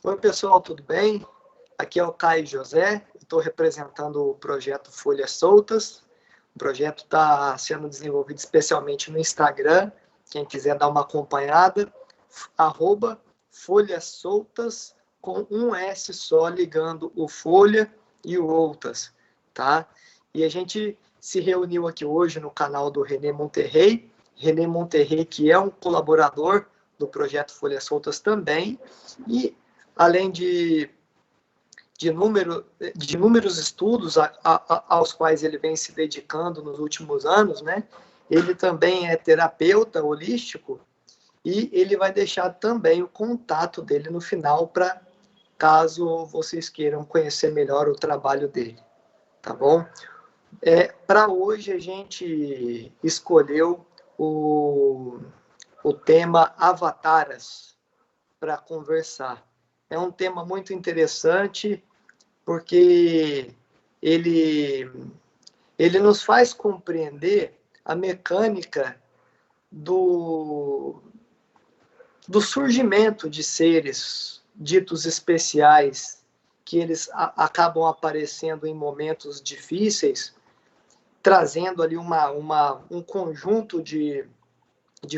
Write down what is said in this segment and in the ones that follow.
Oi, pessoal, tudo bem? Aqui é o Caio José, estou representando o projeto Folhas Soltas. O projeto está sendo desenvolvido especialmente no Instagram. Quem quiser dar uma acompanhada, @Folhas Soltas, com um S só, ligando o Folha e o Outras, tá? E a gente se reuniu aqui hoje no canal do René Monterrey. René Monterrey, que é um colaborador do projeto Folhas Soltas também, e além de inúmeros estudos aos quais ele vem se dedicando nos últimos anos, né? Ele também é terapeuta holístico e ele vai deixar também o contato dele no final para caso vocês queiram conhecer melhor o trabalho dele, tá bom? Para hoje a gente escolheu o tema Avataras para conversar. É um tema muito interessante porque ele, ele nos faz compreender a mecânica do, do surgimento de seres ditos especiais, que eles acabam aparecendo em momentos difíceis, trazendo ali um conjunto de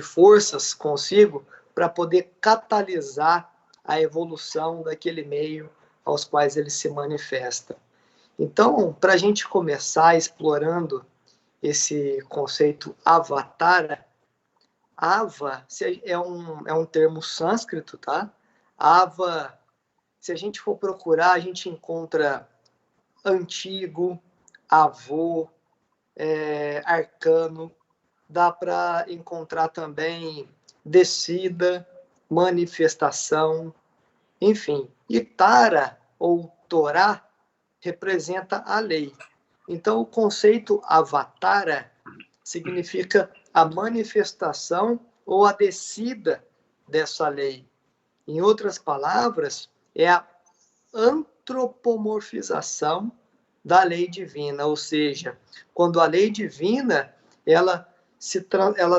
forças consigo para poder catalisar a evolução daquele meio aos quais ele se manifesta. Então, para a gente começar explorando esse conceito avatara, ava é um termo sânscrito, tá? Ava, se a gente for procurar, a gente encontra antigo, avô, arcano, dá para encontrar também descida, manifestação, enfim. E Tara, ou Torá, representa a lei. Então, o conceito avatara significa a manifestação ou a descida dessa lei. Em outras palavras, é a antropomorfização da lei divina, ou seja, quando a lei divina ela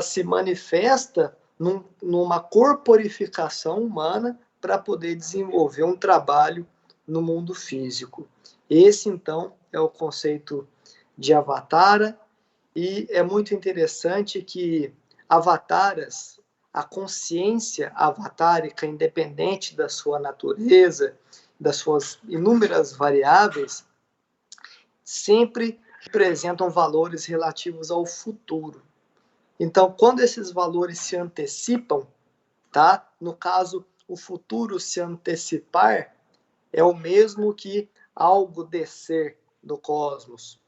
se manifesta numa corporificação humana para poder desenvolver um trabalho no mundo físico. Esse, então, é o conceito de avatara, e é muito interessante que avataras, a consciência avatárica, independente da sua natureza, das suas inúmeras variáveis, sempre representam valores relativos ao futuro. Então, quando esses valores se antecipam, tá? No caso, o futuro se antecipar é o mesmo que algo descer do cosmos,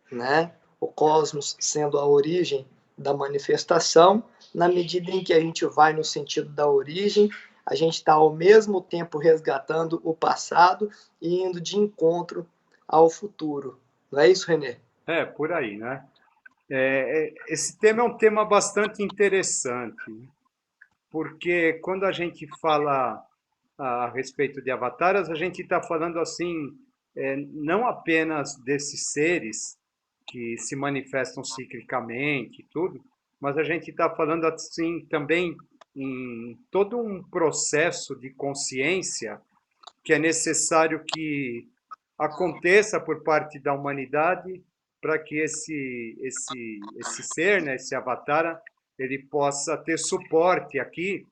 né? O cosmos sendo a origem da manifestação, na medida em que a gente vai no sentido da origem, a gente está ao mesmo tempo resgatando o passado e indo de encontro ao futuro. Não é isso, Renê? Por aí, né? Esse tema é um tema bastante interessante, porque quando a gente fala a respeito de avatares, a gente está falando assim, não apenas desses seres que se manifestam ciclicamente e tudo, mas a gente está falando assim também em todo um processo de consciência que é necessário que aconteça por parte da humanidade para que esse ser, né, esse avatar, ele possa ter suporte aqui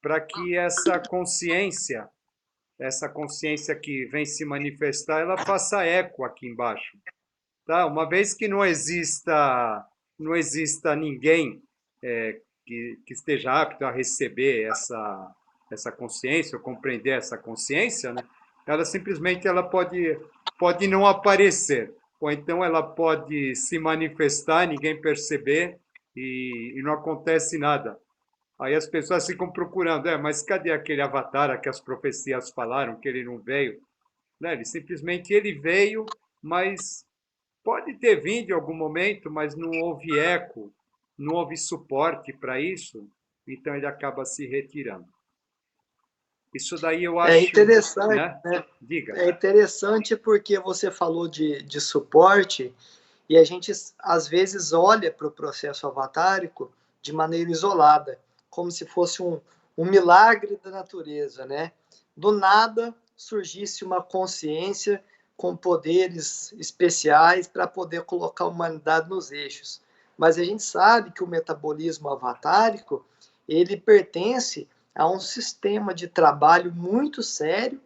para que essa consciência que vem se manifestar, ela faça eco aqui embaixo, tá? Uma vez que não exista ninguém que esteja apto a receber essa consciência, ou compreender essa consciência, né? Ela simplesmente pode não aparecer, ou então ela pode se manifestar, ninguém perceber e não acontece nada. Aí as pessoas ficam procurando, mas cadê aquele avatar que as profecias falaram que ele não veio? Né? Ele veio, mas pode ter vindo em algum momento, mas não houve eco, não houve suporte para isso, então ele acaba se retirando. Isso daí eu É acho, interessante, né? né? Diga. É interessante porque você falou de suporte e a gente, às vezes, olha para o processo avatárico de maneira isolada, como se fosse um milagre da natureza, né? do nada surgisse uma consciência com poderes especiais para poder colocar a humanidade nos eixos. Mas a gente sabe que o metabolismo avatárico, ele pertence a um sistema de trabalho muito sério,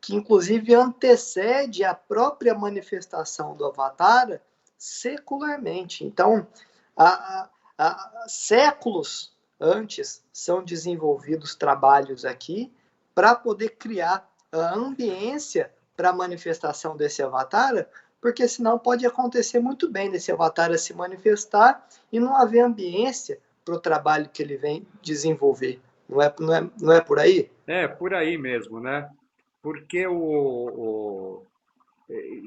que inclusive antecede a própria manifestação do avatar secularmente. Então, séculos antes são desenvolvidos trabalhos aqui para poder criar a ambiência para a manifestação desse avatar, porque senão pode acontecer muito bem desse avatar se manifestar e não haver ambiência para o trabalho que ele vem desenvolver. Não é por aí? É, por aí mesmo, né? Porque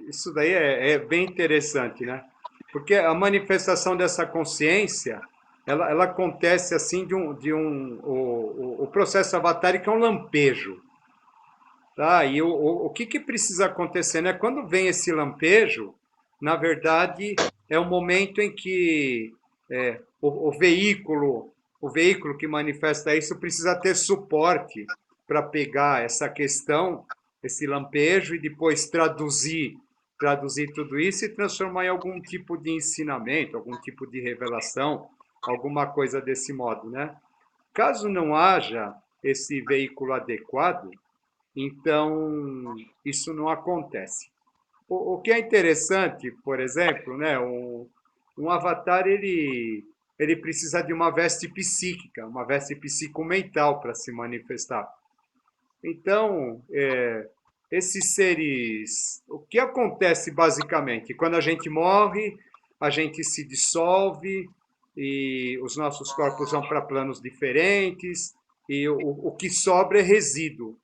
isso daí é bem interessante, né? Porque a manifestação dessa consciência, ela acontece assim o processo avatárico é um lampejo, tá? E o que precisa acontecer, né? Quando vem esse lampejo, na verdade, é o momento em que o veículo que manifesta isso precisa ter suporte para pegar essa questão, esse lampejo, e depois traduzir tudo isso e transformar em algum tipo de ensinamento, algum tipo de revelação, alguma coisa desse modo, né? Caso não haja esse veículo adequado, então isso não acontece. O que é interessante, por exemplo, né, um avatar ele precisa de uma veste psíquica, uma veste psicomental para se manifestar. Então, esses seres, o que acontece basicamente? Quando a gente morre, a gente se dissolve e os nossos corpos vão para planos diferentes e o que sobra é resíduo.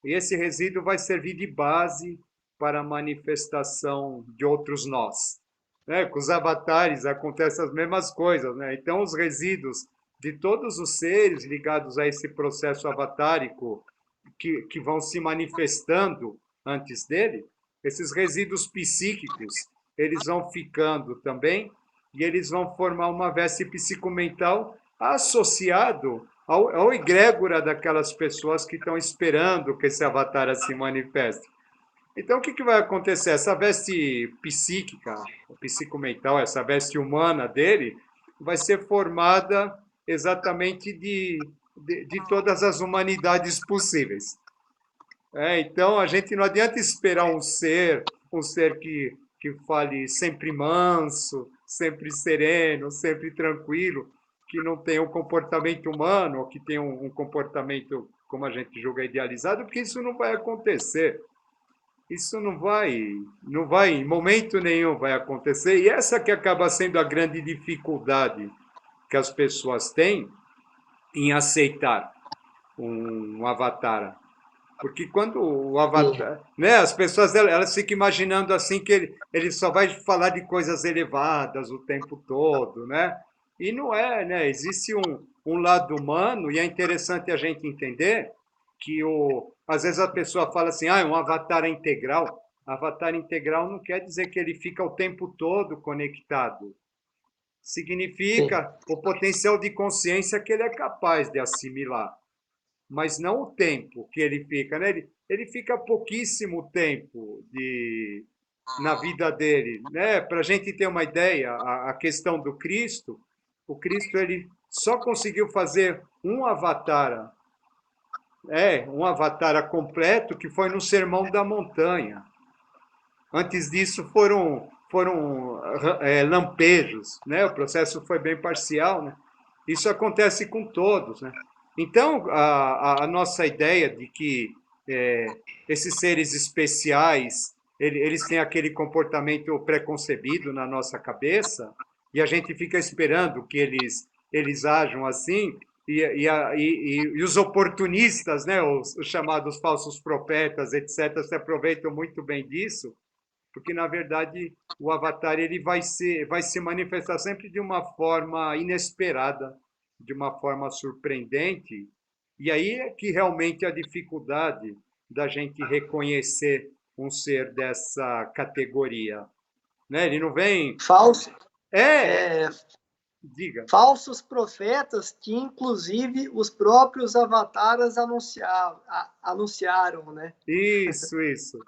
E esse resíduo vai servir de base para a manifestação de outros nós. Né? Com os avatares acontecem as mesmas coisas. Né? Então, os resíduos de todos os seres ligados a esse processo avatárico que vão se manifestando antes dele, esses resíduos psíquicos, eles vão ficando também e eles vão formar uma veste psicomental associado ao egrégora daquelas pessoas que estão esperando que esse avatar se manifeste. Então, o que vai acontecer? Essa veste psíquica, psicomental, essa veste humana dele, vai ser formada exatamente de todas as humanidades possíveis. Então, a gente não adianta esperar um ser que fale sempre manso, sempre sereno, sempre tranquilo, que não tenha um comportamento humano, ou que tenha um comportamento, como a gente julga, idealizado, porque isso não vai acontecer. Isso não vai, em momento nenhum vai acontecer. E essa que acaba sendo a grande dificuldade que as pessoas têm em aceitar um avatar. Porque quando o avatar, né, as pessoas elas ficam imaginando assim que ele só vai falar de coisas elevadas o tempo todo, né? E não é, né? Existe um lado humano e é interessante a gente entender que às vezes a pessoa fala assim, é um avatar integral. Avatar integral não quer dizer que ele fica o tempo todo conectado. Sim. Significa o potencial de consciência que ele é capaz de assimilar, mas não o tempo que ele fica, né? Ele fica pouquíssimo tempo na vida dele, né? Para a gente ter uma ideia, a questão do Cristo, o Cristo ele só conseguiu fazer um avatar completo que foi no Sermão da Montanha. Antes disso foram lampejos, né? O processo foi bem parcial, né? Isso acontece com todos, né? Então, a nossa ideia de que esses seres especiais, eles têm aquele comportamento preconcebido na nossa cabeça, e a gente fica esperando que eles ajam assim, e os oportunistas, né, os chamados falsos profetas, etc., se aproveitam muito bem disso, porque na verdade o avatar ele vai se manifestar sempre de uma forma inesperada, de uma forma surpreendente, e aí é que realmente a dificuldade da gente reconhecer um ser dessa categoria, né? Ele não vem Falso. é É, Diga. Falsos profetas que, inclusive, os próprios avatares anunciaram, né? Isso,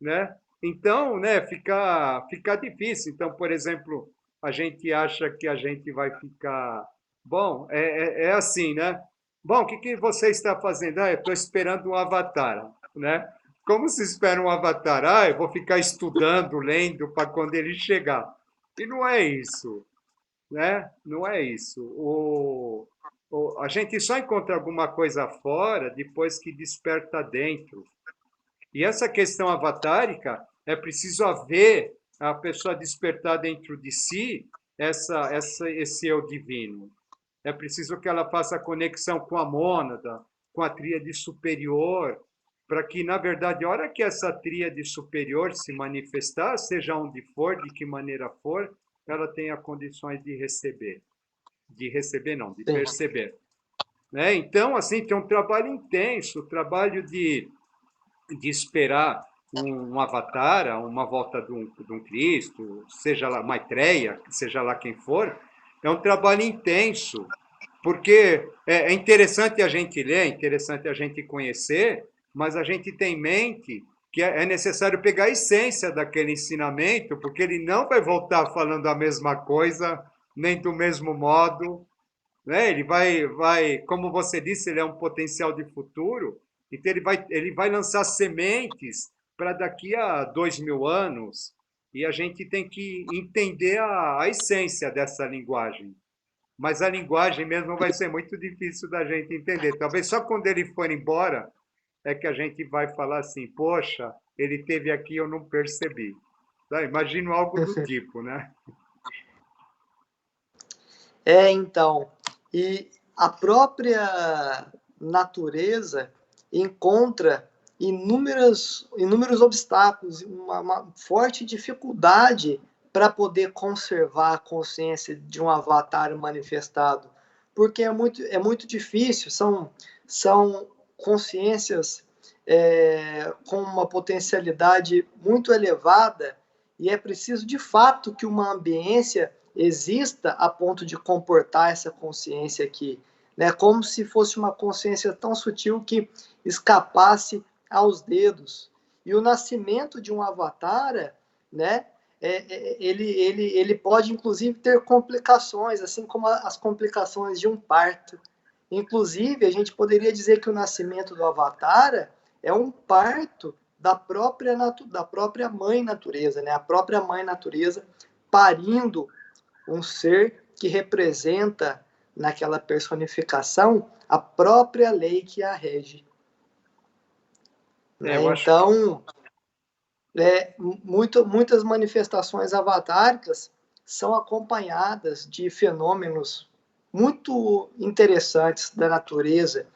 né? Então, né, fica difícil. Então, por exemplo, a gente acha que a gente vai ficar... Bom, é assim, né? Bom, o que, que você está fazendo? Ah, eu estou esperando um avatar, né? Como se espera um avatar? Ah, eu vou ficar estudando, lendo para quando ele chegar. E não é isso, né? Não é isso. A gente só encontra alguma coisa fora depois que desperta dentro. E essa questão avatárica, é preciso haver a pessoa despertar dentro de si esse eu divino. É preciso que ela faça conexão com a mônada, com a tríade superior, para que, na verdade, a hora que essa tríade superior se manifestar, seja onde for, de que maneira for, ela tenha condições de receber. De receber, não, de Sim. perceber. Né? Então, assim, tem um trabalho intenso, o trabalho de esperar um avatar, uma volta de um Cristo, seja lá Maitreya, seja lá quem for, é um trabalho intenso, porque é interessante a gente ler, é interessante a gente conhecer, mas a gente tem em mente que é necessário pegar a essência daquele ensinamento, porque ele não vai voltar falando a mesma coisa, nem do mesmo modo, né? Ele como você disse, ele é um potencial de futuro, então ele vai lançar sementes para daqui a 2000 anos, e a gente tem que entender a essência dessa linguagem. Mas a linguagem mesmo vai ser muito difícil da gente entender. Talvez só quando ele for embora é que a gente vai falar assim, poxa, ele teve aqui e eu não percebi. Tá? Imagino algo do tipo, né? Então, e a própria natureza encontra inúmeros obstáculos, uma forte dificuldade para poder conservar a consciência de um avatar manifestado, porque é muito difícil, são consciências com uma potencialidade muito elevada, e é preciso de fato que uma ambiência exista a ponto de comportar essa consciência aqui, né? Como se fosse uma consciência tão sutil que escapasse aos dedos. E o nascimento de um avatar, né? Ele pode inclusive ter complicações, assim como as complicações de um parto. Inclusive, a gente poderia dizer que o nascimento do avatar é um parto da própria mãe natureza, né? A própria mãe natureza parindo um ser que representa naquela personificação a própria lei que a rege. Eu acho que Então, muitas manifestações avatáricas são acompanhadas de fenômenos muito interessantes da natureza,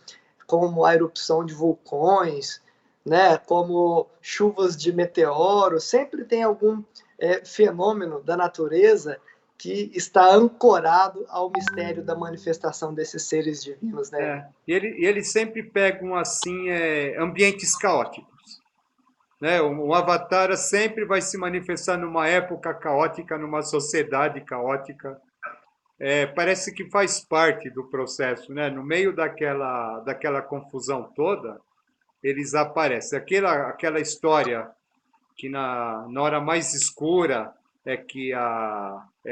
como a erupção de vulcões, né, como chuvas de meteoros, sempre tem algum fenômeno da natureza que está ancorado ao mistério da manifestação desses seres divinos, né? E eles sempre pegam assim ambientes caóticos. Né? O avatar sempre vai se manifestar numa época caótica, numa sociedade caótica. Parece que faz parte do processo, né? No meio daquela confusão toda, eles aparecem. Aquela história que na hora mais escura é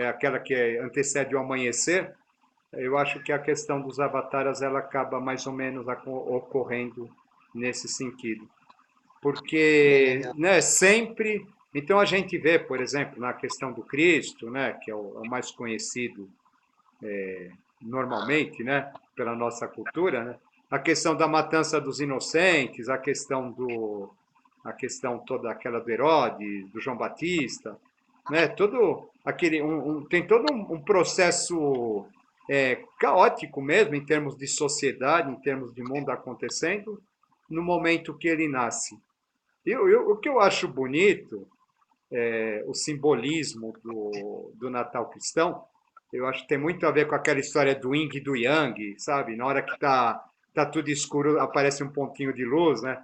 aquela que antecede o amanhecer. Eu acho que a questão dos avatares ela acaba mais ou menos ocorrendo nesse sentido. Bem Porque, legal. né, sempre... Então a gente vê, por exemplo, na questão do Cristo, né, que é o mais conhecido normalmente, né, pela nossa cultura, né, a questão da matança dos inocentes, a questão toda aquela do Herodes, do João Batista, né, todo aquele tem todo um processo caótico mesmo em termos de sociedade, em termos de mundo acontecendo no momento que ele nasce. O que eu acho bonito o simbolismo do Natal cristão, eu acho que tem muito a ver com aquela história do yin e do yang, sabe? Na hora que tá tudo escuro, aparece um pontinho de luz, né?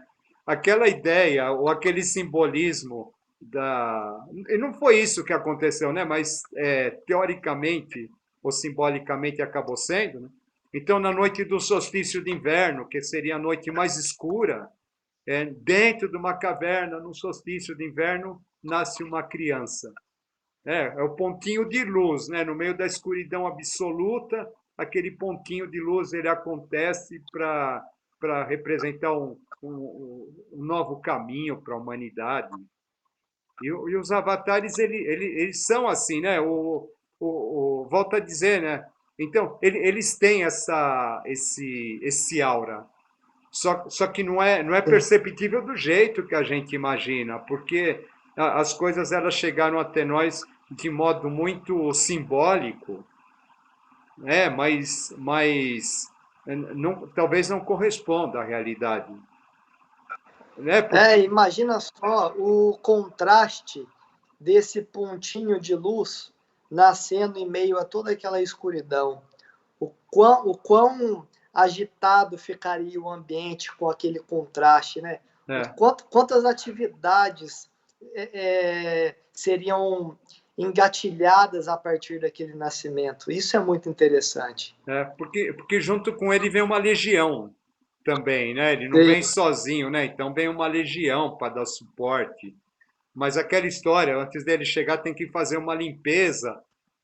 Aquela ideia, ou aquele simbolismo da... E não foi isso que aconteceu, né? Mas, teoricamente, ou simbolicamente acabou sendo, né? Então, na noite do solstício de inverno, que seria a noite mais escura, dentro de uma caverna, no solstício de inverno, nasce uma criança. É o pontinho de luz, né? No meio da escuridão absoluta, aquele pontinho de luz ele acontece para representar um novo caminho para a humanidade. E os avatares, eles são assim, né? Volto a dizer, né? Então, eles têm esse aura. Só que não é perceptível do jeito que a gente imagina, porque as coisas elas chegaram até nós de modo muito simbólico, né? Mas não, talvez não corresponda à realidade. Né? Imagina só o contraste desse pontinho de luz nascendo em meio a toda aquela escuridão. O quão agitado ficaria o ambiente com aquele contraste, né? Quantas atividades seriam engatilhadas a partir daquele nascimento. Isso é muito interessante. Porque junto com ele vem uma legião também, né? Ele não vem sozinho, né? Então vem uma legião para dar suporte. Mas aquela história, antes dele chegar, tem que fazer uma limpeza.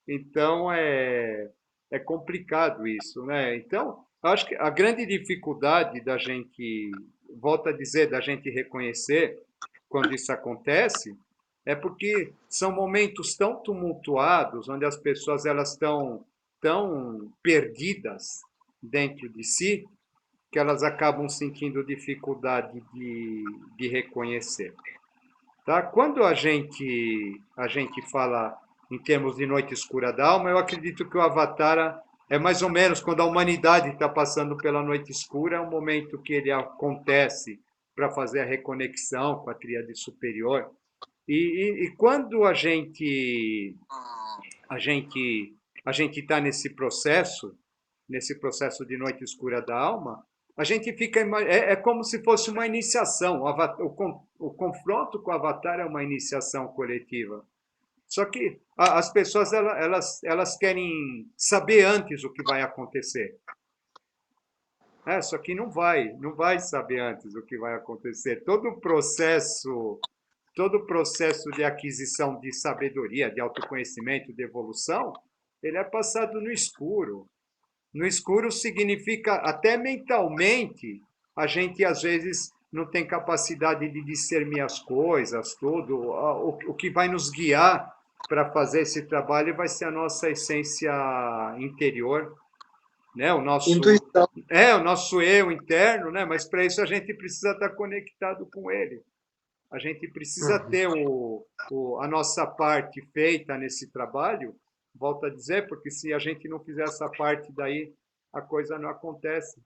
Então é complicado isso, né? Então, eu acho que a grande dificuldade da gente, volto a dizer, da gente reconhecer quando isso acontece, é porque são momentos tão tumultuados, onde as pessoas elas estão tão perdidas dentro de si, que elas acabam sentindo dificuldade de reconhecer. Tá? Quando a gente fala em termos de noite escura da alma, eu acredito que o Avatar é mais ou menos quando a humanidade está passando pela noite escura, é um momento que ele acontece para fazer a reconexão com a tríade superior. E quando a gente está nesse processo de noite escura da alma, a gente fica como se fosse uma iniciação. O confronto com o Avatar é uma iniciação coletiva. Só que as pessoas elas querem saber antes o que vai acontecer. Só que não vai saber antes o que vai acontecer. Todo o processo de aquisição de sabedoria, de autoconhecimento, de evolução, ele é passado no escuro. No escuro significa, até mentalmente, a gente às vezes não tem capacidade de discernir as coisas, tudo. O que vai nos guiar para fazer esse trabalho vai ser a nossa essência interior, né? Intuição. O nosso eu interno, né? Mas para isso a gente precisa estar conectado com ele. A gente precisa ter a nossa parte feita nesse trabalho, volto a dizer, porque se a gente não fizer essa parte daí, a coisa não acontece.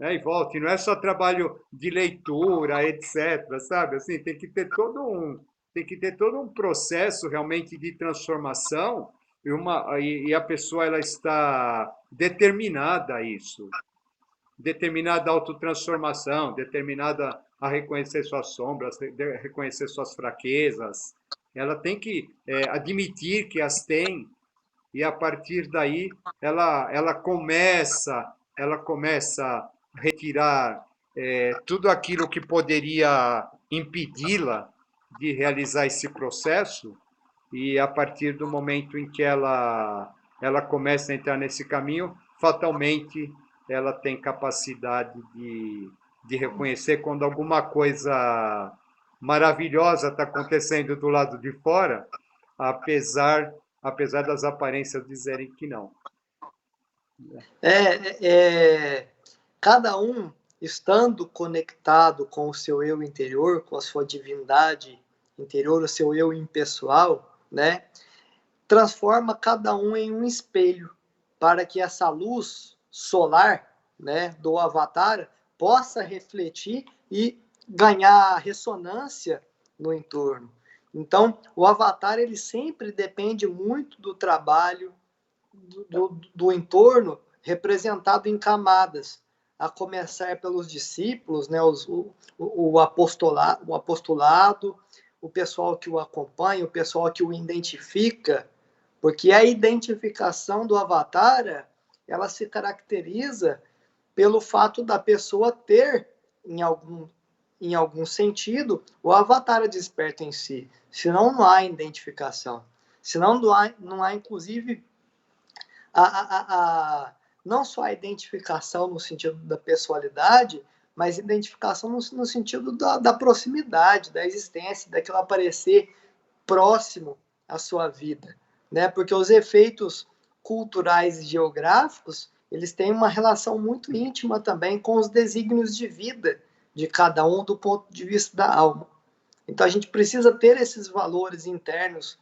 E volta, e não é só trabalho de leitura, etc., sabe? Assim, tem que ter todo um processo realmente de transformação e a pessoa ela está determinada a isso, determinada autotransformação, determinada a reconhecer suas sombras, reconhecer suas fraquezas. Ela tem que admitir que as tem e a partir daí ela começa a retirar tudo aquilo que poderia impedi-la de realizar esse processo e a partir do momento em que ela começa a entrar nesse caminho, fatalmente ela tem capacidade de reconhecer quando alguma coisa maravilhosa está acontecendo do lado de fora, apesar das aparências dizerem que não. Cada um estando conectado com o seu eu interior, com a sua divindade interior, o seu eu impessoal, né, transforma cada um em um espelho para que essa luz solar, né, do Avatar possa refletir e ganhar ressonância no entorno. Então, o Avatar ele sempre depende muito do trabalho do entorno representado em camadas, a começar pelos discípulos, né, o apostolado, o pessoal que o acompanha, o pessoal que o identifica Porque a identificação do avatar, ela se caracteriza pelo fato da pessoa ter, em algum sentido, o avatar desperto em si. Senão não há identificação. Senão não há inclusive, não só a identificação no sentido da pessoalidade, mas identificação no sentido da proximidade, da existência, daquilo aparecer próximo à sua vida, né? Porque os efeitos culturais e geográficos, eles têm uma relação muito íntima também com os desígnios de vida de cada um do ponto de vista da alma. Então a gente precisa ter esses valores internos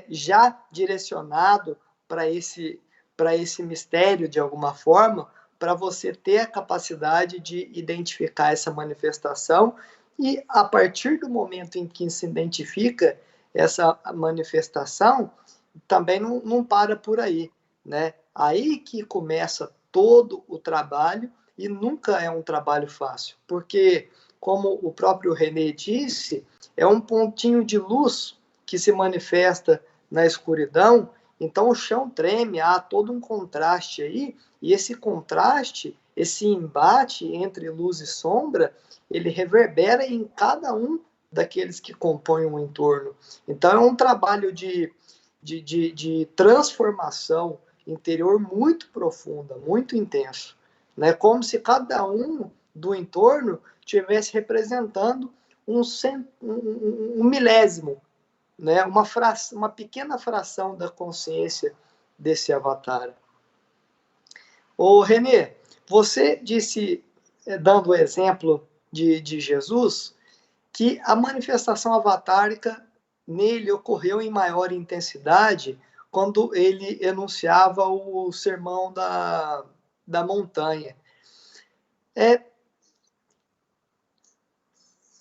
já direcionado para esse mistério de alguma forma, para você ter a capacidade de identificar essa manifestação e a partir do momento em que se identifica essa manifestação, também não para por aí, né? Aí que começa todo o trabalho e nunca é um trabalho fácil, porque, como o próprio René disse, é um pontinho de luz que se manifesta na escuridão, então o chão treme, há todo um contraste aí, e esse contraste, esse embate entre luz e sombra, ele reverbera em cada um daqueles que compõem o entorno. Então é um trabalho de transformação interior muito profunda, muito intenso, né? Como se cada um do entorno estivesse representando um milésimo, né? Uma pequena fração da consciência desse avatar. Ô, Renê, você disse, dando o exemplo de Jesus, que a manifestação avatárica nele ocorreu em maior intensidade quando ele enunciava o sermão da montanha.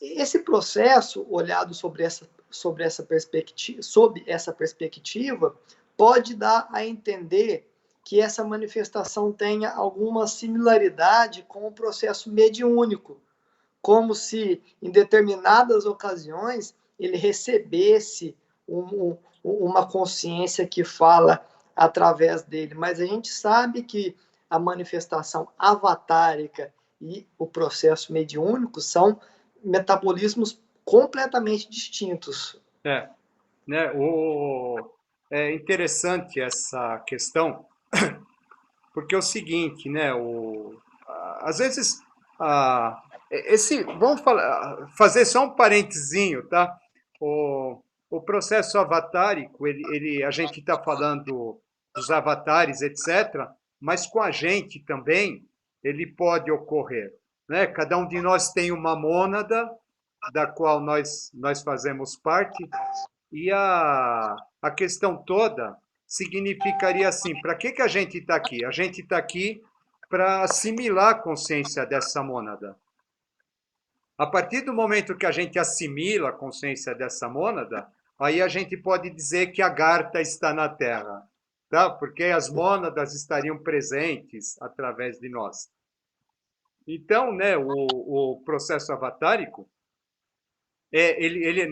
Esse processo, olhado sob essa perspectiva, pode dar a entender que essa manifestação tenha alguma similaridade com o processo mediúnico, como se, em determinadas ocasiões, ele recebesse uma consciência que fala através dele. Mas a gente sabe que a manifestação avatárica e o processo mediúnico são metabolismos completamente distintos. Né, é interessante essa questão, porque é o seguinte, né, às vezes, vamos fazer só um parentezinho, tá? O processo avatárico, a gente está falando dos avatares, etc., mas com a gente também ele pode ocorrer, né? Cada um de nós tem uma mônada da qual nós fazemos parte, e a questão toda significaria assim: para que a gente está aqui? A gente está aqui para assimilar a consciência dessa mônada. A partir do momento que a gente assimila a consciência dessa mônada, aí a gente pode dizer que a Garta está na Terra, tá? Porque as mônadas estariam presentes através de nós. Então, né, o processo avatárico, ele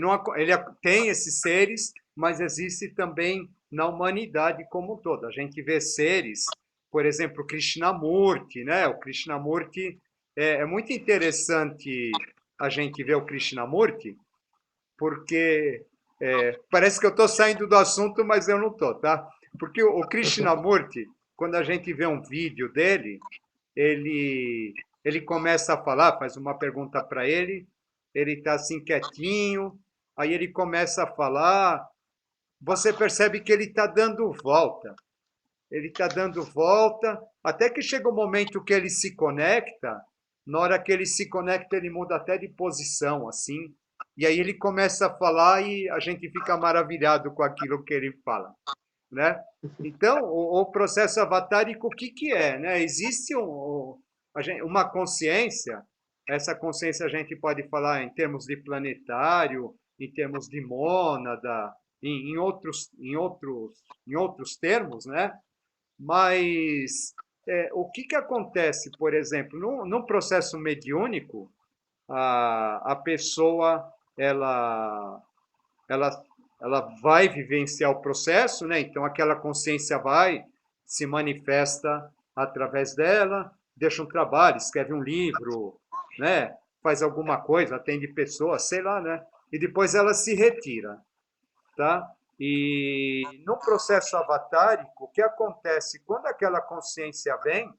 tem esses seres, mas existe também na humanidade como um todo. A gente vê seres, por exemplo, o Krishnamurti, né? O Krishnamurti é muito interessante a gente ver o Krishnamurti, porque parece que eu estou saindo do assunto, mas eu não estou, tá? Porque o Krishnamurti, quando a gente vê um vídeo dele, ele começa a falar, faz uma pergunta para ele está assim quietinho, aí ele começa a falar, você percebe que ele está dando volta. Ele está dando volta, até que chega o momento que ele se conecta, na hora que ele se conecta, ele muda até de posição, assim, e aí ele começa a falar e a gente fica maravilhado com aquilo que ele fala, né? Então, o processo avatárico, o que é, né? Existe uma consciência, essa consciência a gente pode falar em termos de planetário, em termos de mônada, em outros termos, né? Mas o que acontece, por exemplo, num processo mediúnico, a pessoa ela ela vai vivenciar o processo, né? Então aquela consciência vai se manifesta através dela, deixa um trabalho, escreve um livro, né? Faz alguma coisa, atende pessoas, sei lá, né? E depois ela se retira, tá? E no processo avatárico, o que acontece quando aquela consciência vem,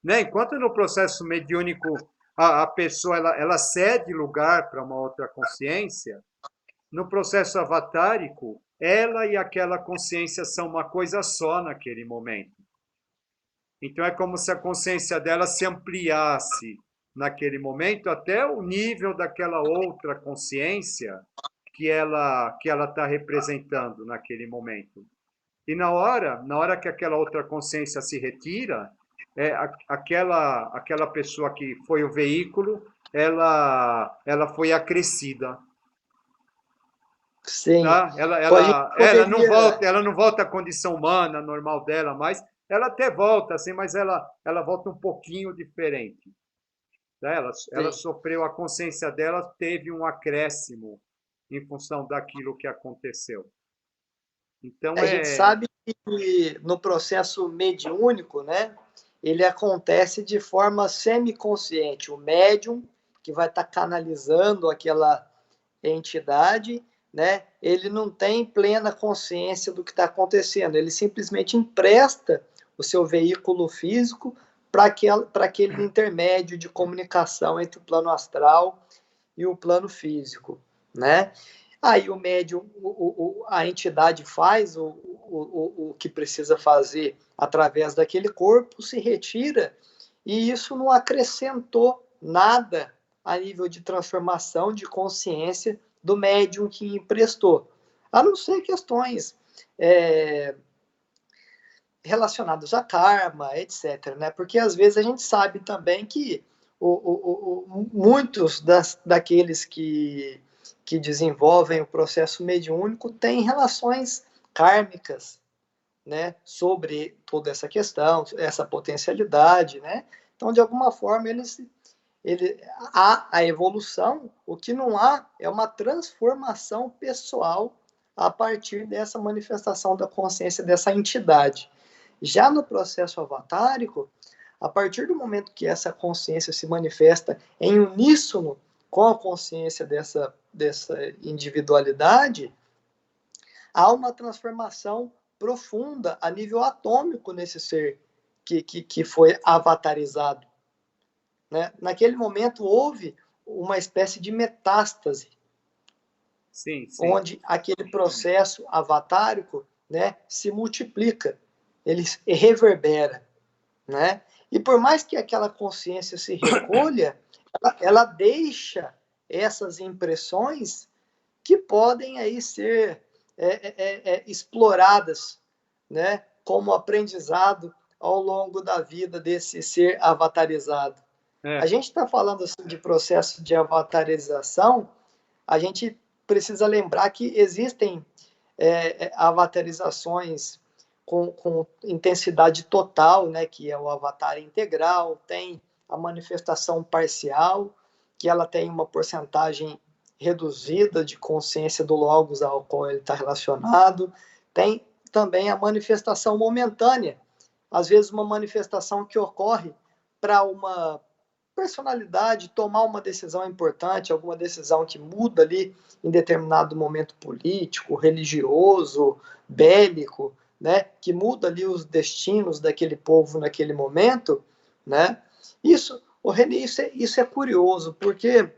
né? Enquanto no processo mediúnico a pessoa ela cede lugar para uma outra consciência, no processo avatárico, ela e aquela consciência são uma coisa só naquele momento. Então é como se a consciência dela se ampliasse naquele momento até o nível daquela outra consciência que ela está representando naquele momento. E na hora que aquela outra consciência se retira, aquela pessoa que foi o veículo, ela foi acrescida, Sim. tá? Ela, Pô, a gente ela, ela não poderia. volta, ela não volta à condição humana normal dela, mas ela até volta, assim, mas ela volta um pouquinho diferente. Tá? Ela Sim. sofreu, a consciência dela teve um acréscimo em função daquilo que aconteceu. Então A gente sabe que no processo mediúnico, né, ele acontece de forma semiconsciente. O médium, que vai estar canalizando aquela entidade, né, ele não tem plena consciência do que está acontecendo. Ele simplesmente empresta o seu veículo físico para aquele intermédio de comunicação entre o plano astral e o plano físico, né? Aí o médium, a entidade faz o que precisa fazer através daquele corpo, se retira, e isso não acrescentou nada a nível de transformação de consciência do médium que emprestou, a não ser questões relacionadas a karma, etc. Né? Porque às vezes a gente sabe também que muitos daqueles que desenvolvem o processo mediúnico têm relações kármicas, né, sobre toda essa questão, essa potencialidade, né? Então, de alguma forma, há a evolução, o que não há é uma transformação pessoal a partir dessa manifestação da consciência dessa entidade. Já no processo avatárico, a partir do momento que essa consciência se manifesta em uníssono com a consciência dessa individualidade, há uma transformação profunda a nível atômico nesse ser que foi avatarizado. Né? Naquele momento houve uma espécie de metástase, sim, sim. onde aquele processo avatárico, né, se multiplica, ele reverbera. Né? E por mais que aquela consciência se recolha, ela deixa essas impressões que podem aí ser exploradas, né, como aprendizado ao longo da vida desse ser avatarizado. A É, gente está falando assim, de processo de avatarização, a gente precisa lembrar que existem avatarizações com intensidade total, né, que é o avatar integral, tem a manifestação parcial, que ela tem uma porcentagem reduzida de consciência do logos ao qual ele está relacionado, tem também a manifestação momentânea, às vezes uma manifestação que ocorre para uma personalidade tomar uma decisão importante, alguma decisão que muda ali em determinado momento político, religioso, bélico, né, que muda ali os destinos daquele povo naquele momento, né? Isso, o René, isso é curioso, porque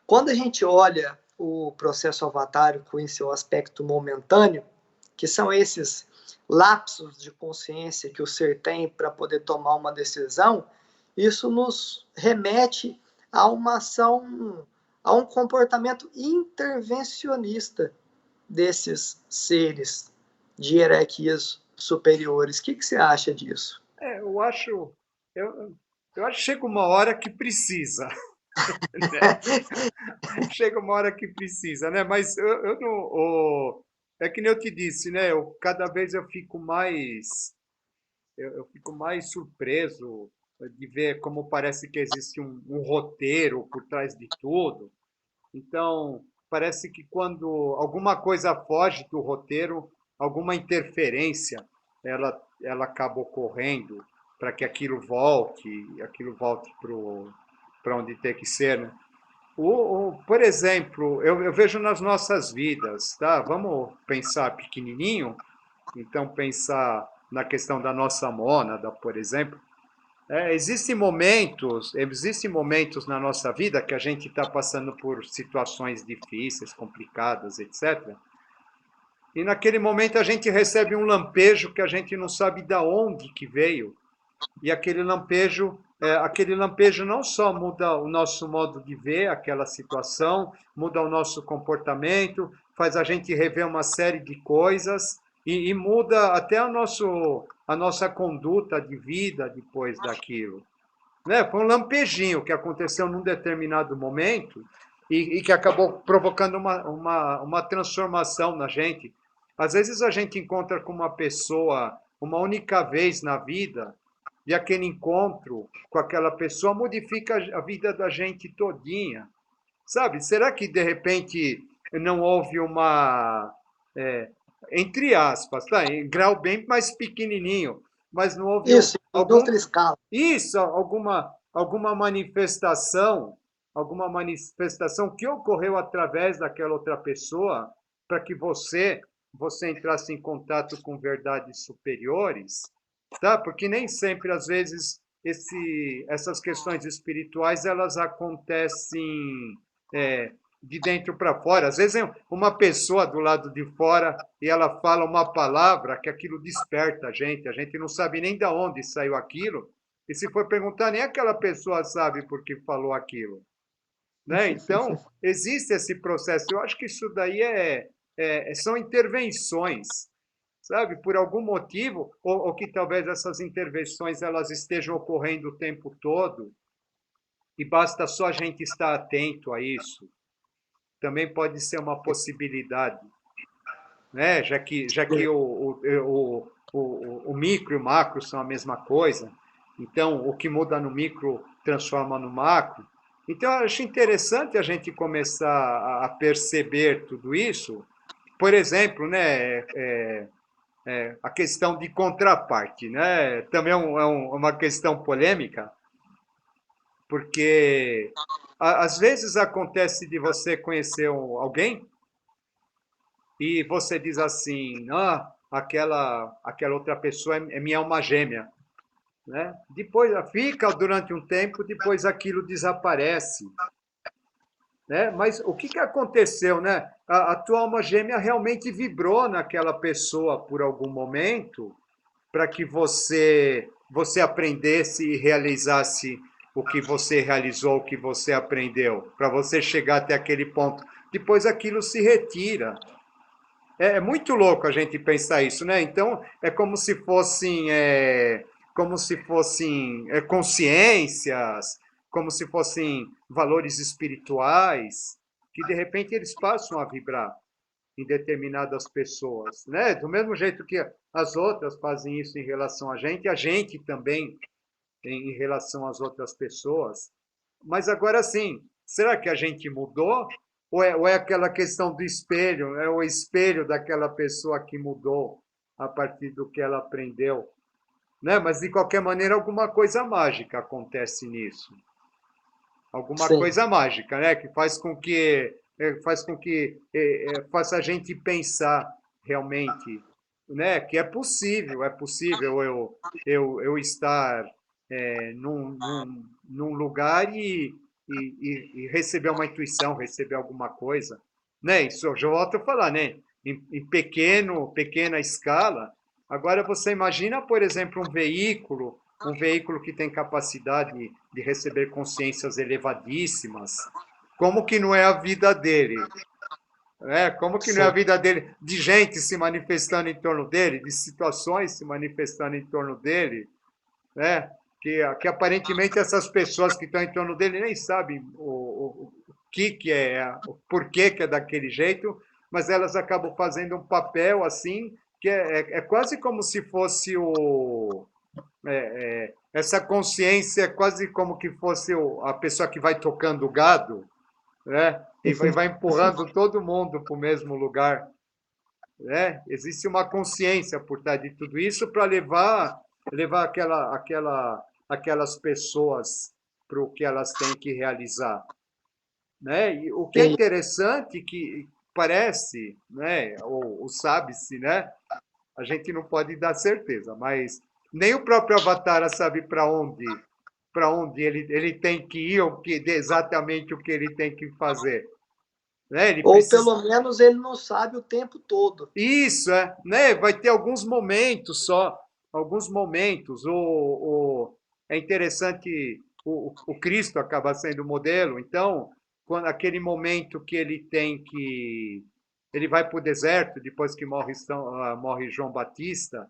quando a gente olha o processo avatárico em seu aspecto momentâneo, que são esses lapsos de consciência que o ser tem para poder tomar uma decisão, isso nos remete a uma ação, a um comportamento intervencionista desses seres de hierarquias superiores. O que você acha disso? eu acho, eu, eu acho que chega uma hora que precisa, né? Chega uma hora que precisa, né? Mas eu não, é que nem eu te disse, né? Cada vez eu fico mais surpreso de ver como parece que existe um roteiro por trás de tudo. Então, parece que quando alguma coisa foge do roteiro, alguma interferência, ela acaba ocorrendo para que aquilo volte para onde tem que ser, né? Por exemplo, eu vejo nas nossas vidas, tá? Vamos pensar pequenininho, então pensar na questão da nossa mônada, por exemplo. Existem momentos na nossa vida que a gente está passando por situações difíceis, complicadas, etc. E naquele momento a gente recebe um lampejo que a gente não sabe de onde que veio. E aquele lampejo não só muda o nosso modo de ver aquela situação, muda o nosso comportamento, faz a gente rever uma série de coisas e muda até a nossa conduta de vida depois daquilo. Né? Foi um lampejinho que aconteceu num determinado momento e que acabou provocando uma transformação na gente. Às vezes a gente encontra com uma pessoa uma única vez na vida e aquele encontro com aquela pessoa modifica a vida da gente todinha. Sabe? Será que de repente não houve é, entre aspas, tá? Em grau bem mais pequenininho, mas não houve Isso, indústria escala. alguma manifestação que ocorreu através daquela outra pessoa para que você entrasse em contato com verdades superiores, tá? Porque nem sempre, às vezes, essas questões espirituais elas acontecem de dentro para fora. Às vezes é uma pessoa do lado de fora e ela fala uma palavra que aquilo desperta a gente não sabe nem de onde saiu aquilo, e se for perguntar, nem aquela pessoa sabe por que falou aquilo. Né? Então, existe esse processo. Eu acho que isso daí são intervenções, sabe? Por algum motivo, ou que talvez essas intervenções elas estejam ocorrendo o tempo todo, e basta só a gente estar atento a isso. Também pode ser uma possibilidade, né? Já que o micro e o macro são a mesma coisa, então o que muda no micro transforma no macro. Então, eu acho interessante a gente começar a perceber tudo isso. Por exemplo, né, a questão de contraparte, né? Também uma questão polêmica, porque às vezes acontece de você conhecer alguém e você diz assim, aquela outra pessoa é minha alma gêmea, né? Depois fica durante um tempo, depois aquilo desaparece, né? Mas o que aconteceu, né? A tua alma gêmea realmente vibrou naquela pessoa por algum momento para que você aprendesse e realizasse o que você realizou, o que você aprendeu, para você chegar até aquele ponto. Depois aquilo se retira. É muito louco a gente pensar isso, né? Então, é como se fossem consciências, como se fossem valores espirituais, que de repente eles passam a vibrar em determinadas pessoas, né? Do mesmo jeito que as outras fazem isso em relação a gente também em relação às outras pessoas. Mas agora sim, será que a gente mudou? Ou é aquela questão do espelho? É o espelho daquela pessoa que mudou a partir do que ela aprendeu? Né? Mas, de qualquer maneira, alguma coisa mágica acontece nisso. Alguma Sim, coisa mágica, né? Que faz com que faça a gente pensar realmente, né? Que é possível eu estar num lugar e receber uma intuição, receber alguma coisa, né? Isso eu já volto a falar, né? Em pequena escala. Agora você imagina, por exemplo, um veículo que tem capacidade de receber consciências elevadíssimas, como que não é a vida dele? Como que não é a sim, vida dele, de gente se manifestando em torno dele, de situações se manifestando em torno dele, né? Que aparentemente essas pessoas que estão em torno dele nem sabem o que é, o porquê que é daquele jeito, mas elas acabam fazendo um papel assim, que é quase como se fosse essa consciência, quase como que fosse a pessoa que vai tocando o gado, né? e vai empurrando todo mundo para o mesmo lugar, né? Existe uma consciência por trás de tudo isso para levar aquelas pessoas para o que elas têm que realizar, né? E o que é Sim. interessante que parece, né, ou sabe-se, né? A gente não pode dar certeza, mas nem o próprio Avatar sabe para onde ele tem que ir, exatamente o que ele tem que fazer, né? Ele Ou precisa. pelo menos ele não sabe o tempo todo. Isso, né? Vai ter alguns momentos só, alguns momentos. É interessante, o Cristo acaba sendo o modelo, então, quando aquele momento que ele vai para o deserto, depois que morre João Batista,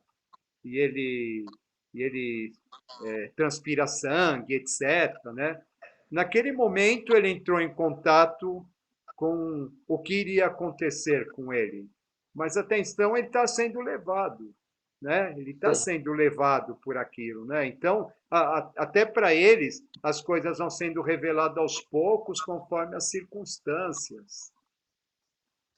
e ele transpira sangue, etc., né? Naquele momento ele entrou em contato com o que iria acontecer com ele. Mas até então ele está sendo levado, né? Ele está Sim, sendo levado por aquilo, né? Então, até para eles, as coisas vão sendo reveladas aos poucos, conforme as circunstâncias,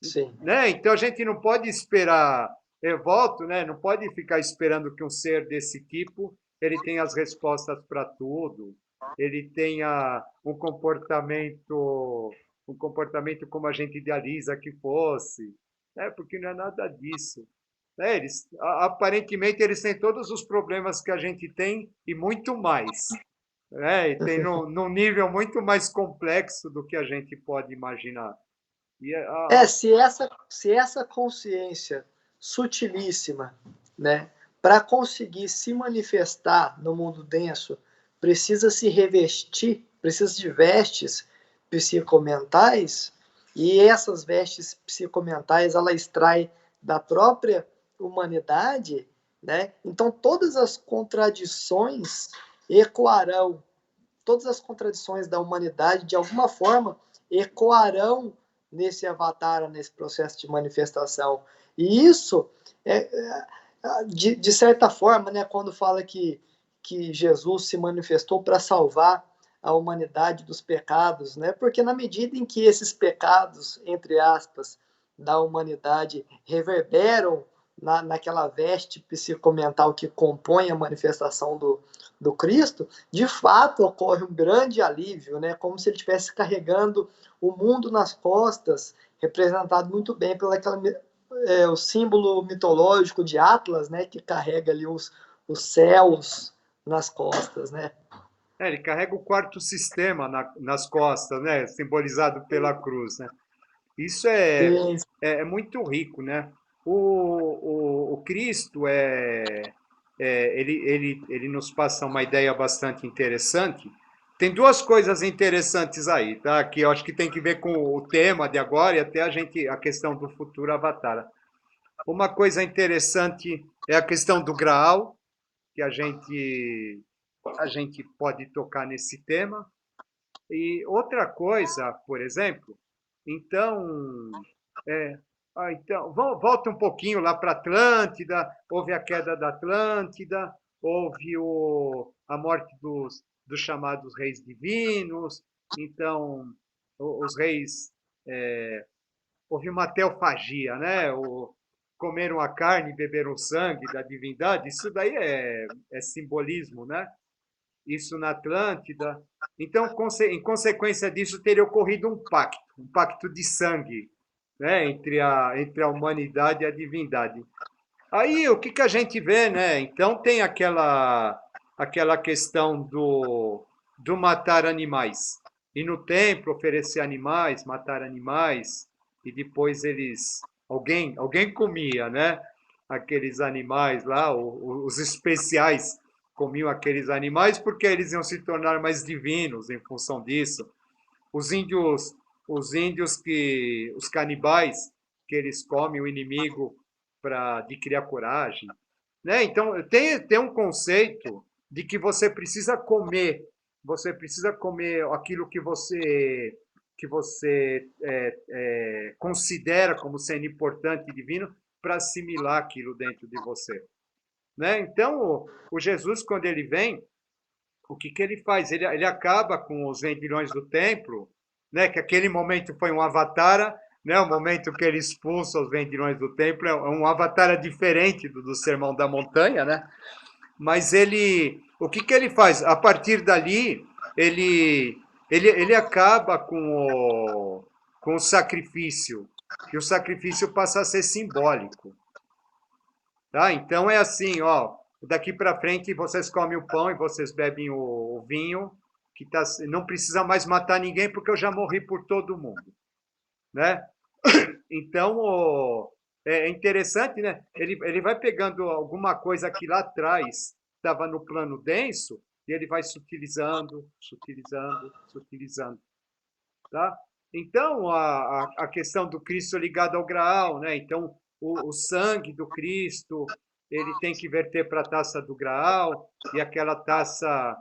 sim. né? Então a gente não pode esperar, eu volto, né? Não pode ficar esperando que um ser desse tipo ele tenha as respostas para tudo, ele tenha um comportamento como a gente idealiza que fosse, né? Porque não é nada disso. Né? Aparentemente eles têm todos os problemas que a gente tem e muito mais, né? E tem num nível muito mais complexo do que a gente pode imaginar. E Se essa consciência sutilíssima, né, para conseguir se manifestar no mundo denso, precisa se revestir, precisa de vestes psicomentais, e essas vestes psicomentais ela extrai da própria humanidade, né? Então todas as contradições ecoarão, todas as contradições da humanidade de alguma forma ecoarão nesse avatar, nesse processo de manifestação. E isso, de certa forma, né, quando fala que Jesus se manifestou para salvar a humanidade dos pecados, né? Porque na medida em que esses pecados, entre aspas, da humanidade reverberam naquela veste psicomental que compõe a manifestação do Cristo, de fato ocorre um grande alívio, né? Como se ele estivesse carregando o mundo nas costas, representado muito bem pelo o símbolo mitológico de Atlas, né? Que carrega ali os céus nas costas, né? ele carrega o quarto sistema nas costas, né? Simbolizado pela cruz, né? Isso Sim, é muito rico, né? O Cristo ele nos passa uma ideia bastante interessante. Tem duas coisas interessantes aí, tá? Que eu acho que tem que ver com o tema de agora e até a questão do futuro avatar. Uma coisa interessante é a questão do Graal, que a gente pode tocar nesse tema. E outra coisa, por exemplo, então, é, então volta um pouquinho lá para Atlântida, houve a queda da Atlântida, houve a morte dos chamados reis divinos, então os reis, houve uma teofagia, né? Comeram a carne e beberam o sangue da divindade, isso daí é simbolismo, né? Isso na Atlântida. Então, em consequência disso, teria ocorrido um pacto de sangue, né, entre a humanidade e a divindade. Aí, o que a gente vê, né? Então, tem aquela questão do matar animais. E no templo, oferecer animais, matar animais, e depois alguém comia, né? Aqueles animais lá, os especiais comiam aqueles animais porque eles iam se tornar mais divinos em função disso. Os índios, os canibais, que eles comem o inimigo para adquirir a coragem, né? Então tem um conceito de que você precisa comer aquilo que você considera como sendo importante e divino para assimilar aquilo dentro de você, né? Então o Jesus, quando ele vem, o que ele faz? Ele acaba com os vendilhões do templo né? Que aquele momento foi um avatara, né? O momento que ele expulsa os vendilhões do templo é um avatara diferente do Sermão da Montanha, né? Mas o que que ele faz? A partir dali, ele acaba com o sacrifício, que o sacrifício passa a ser simbólico, tá? Então é assim, ó, daqui para frente vocês comem o pão e vocês bebem o vinho, que tá, não precisa mais matar ninguém porque eu já morri por todo mundo, né? Então, é interessante, né? Ele vai pegando alguma coisa que lá atrás estava no plano denso e ele vai sutilizando, sutilizando, sutilizando, tá? Então, a questão do Cristo ligado ao Graal, né? Então, o sangue do Cristo, ele tem que verter para a taça do Graal, e aquela taça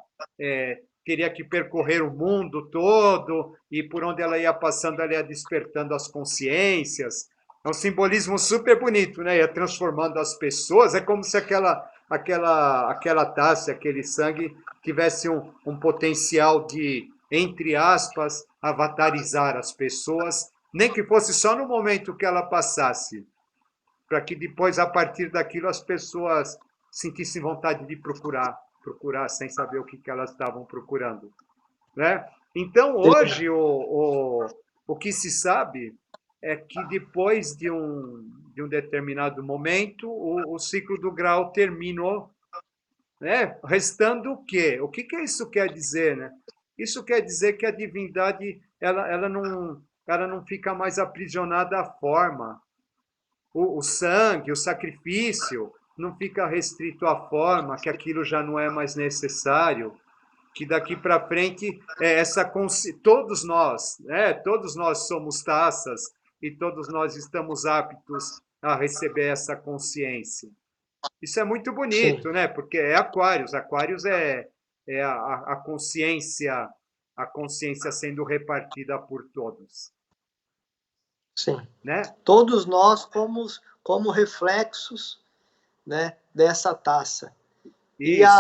teria que percorrer o mundo todo, e por onde ela ia passando, ela ia despertando as consciências. É um simbolismo super bonito, né? Ia transformando as pessoas, é como se aquela taça, aquele sangue, tivesse um potencial de, entre aspas, avatarizar as pessoas, nem que fosse só no momento que ela passasse, para que depois, a partir daquilo, as pessoas sentissem vontade de procurar sem saber o que elas estavam procurando, né? Então, hoje, o que se sabe é que depois de um determinado momento, o ciclo do grau terminou, né? Restando o quê? O que que isso quer dizer, né? Isso quer dizer que a divindade ela não fica mais aprisionada à forma. O sangue, o sacrifício, não fica restrito à forma, que aquilo já não é mais necessário, que daqui para frente todos nós, né? Todos nós somos taças e todos nós estamos aptos a receber essa consciência. Isso é muito Sim, bonito, né? Porque é Aquários. Aquários é a consciência sendo repartida por todos, sim. né? Todos nós como reflexos, né, dessa taça. E Isso,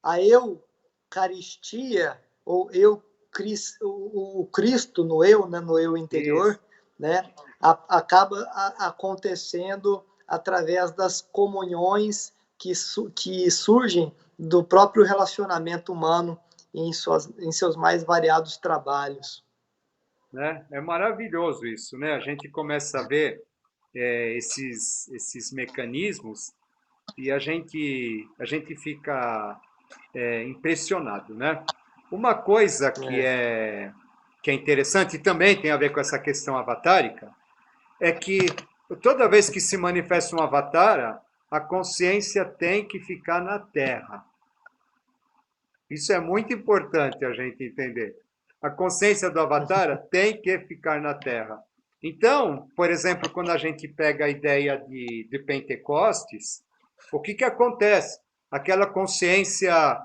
a eucaristia, ou o Cristo no eu, né, no eu isso, interior, né, acaba acontecendo através das comunhões que surgem do próprio relacionamento humano em seus mais variados trabalhos. né? É maravilhoso isso, né? A gente começa a ver esses mecanismos e a gente fica impressionado, né? Uma coisa É, que é interessante e também tem a ver com essa questão avatárica é que toda vez que se manifesta um avatar, a consciência tem que ficar na Terra. Isso é muito importante a gente entender. A consciência do avatar tem que ficar na Terra. Então, por exemplo, quando a gente pega a ideia de Pentecostes, o que que acontece? Aquela consciência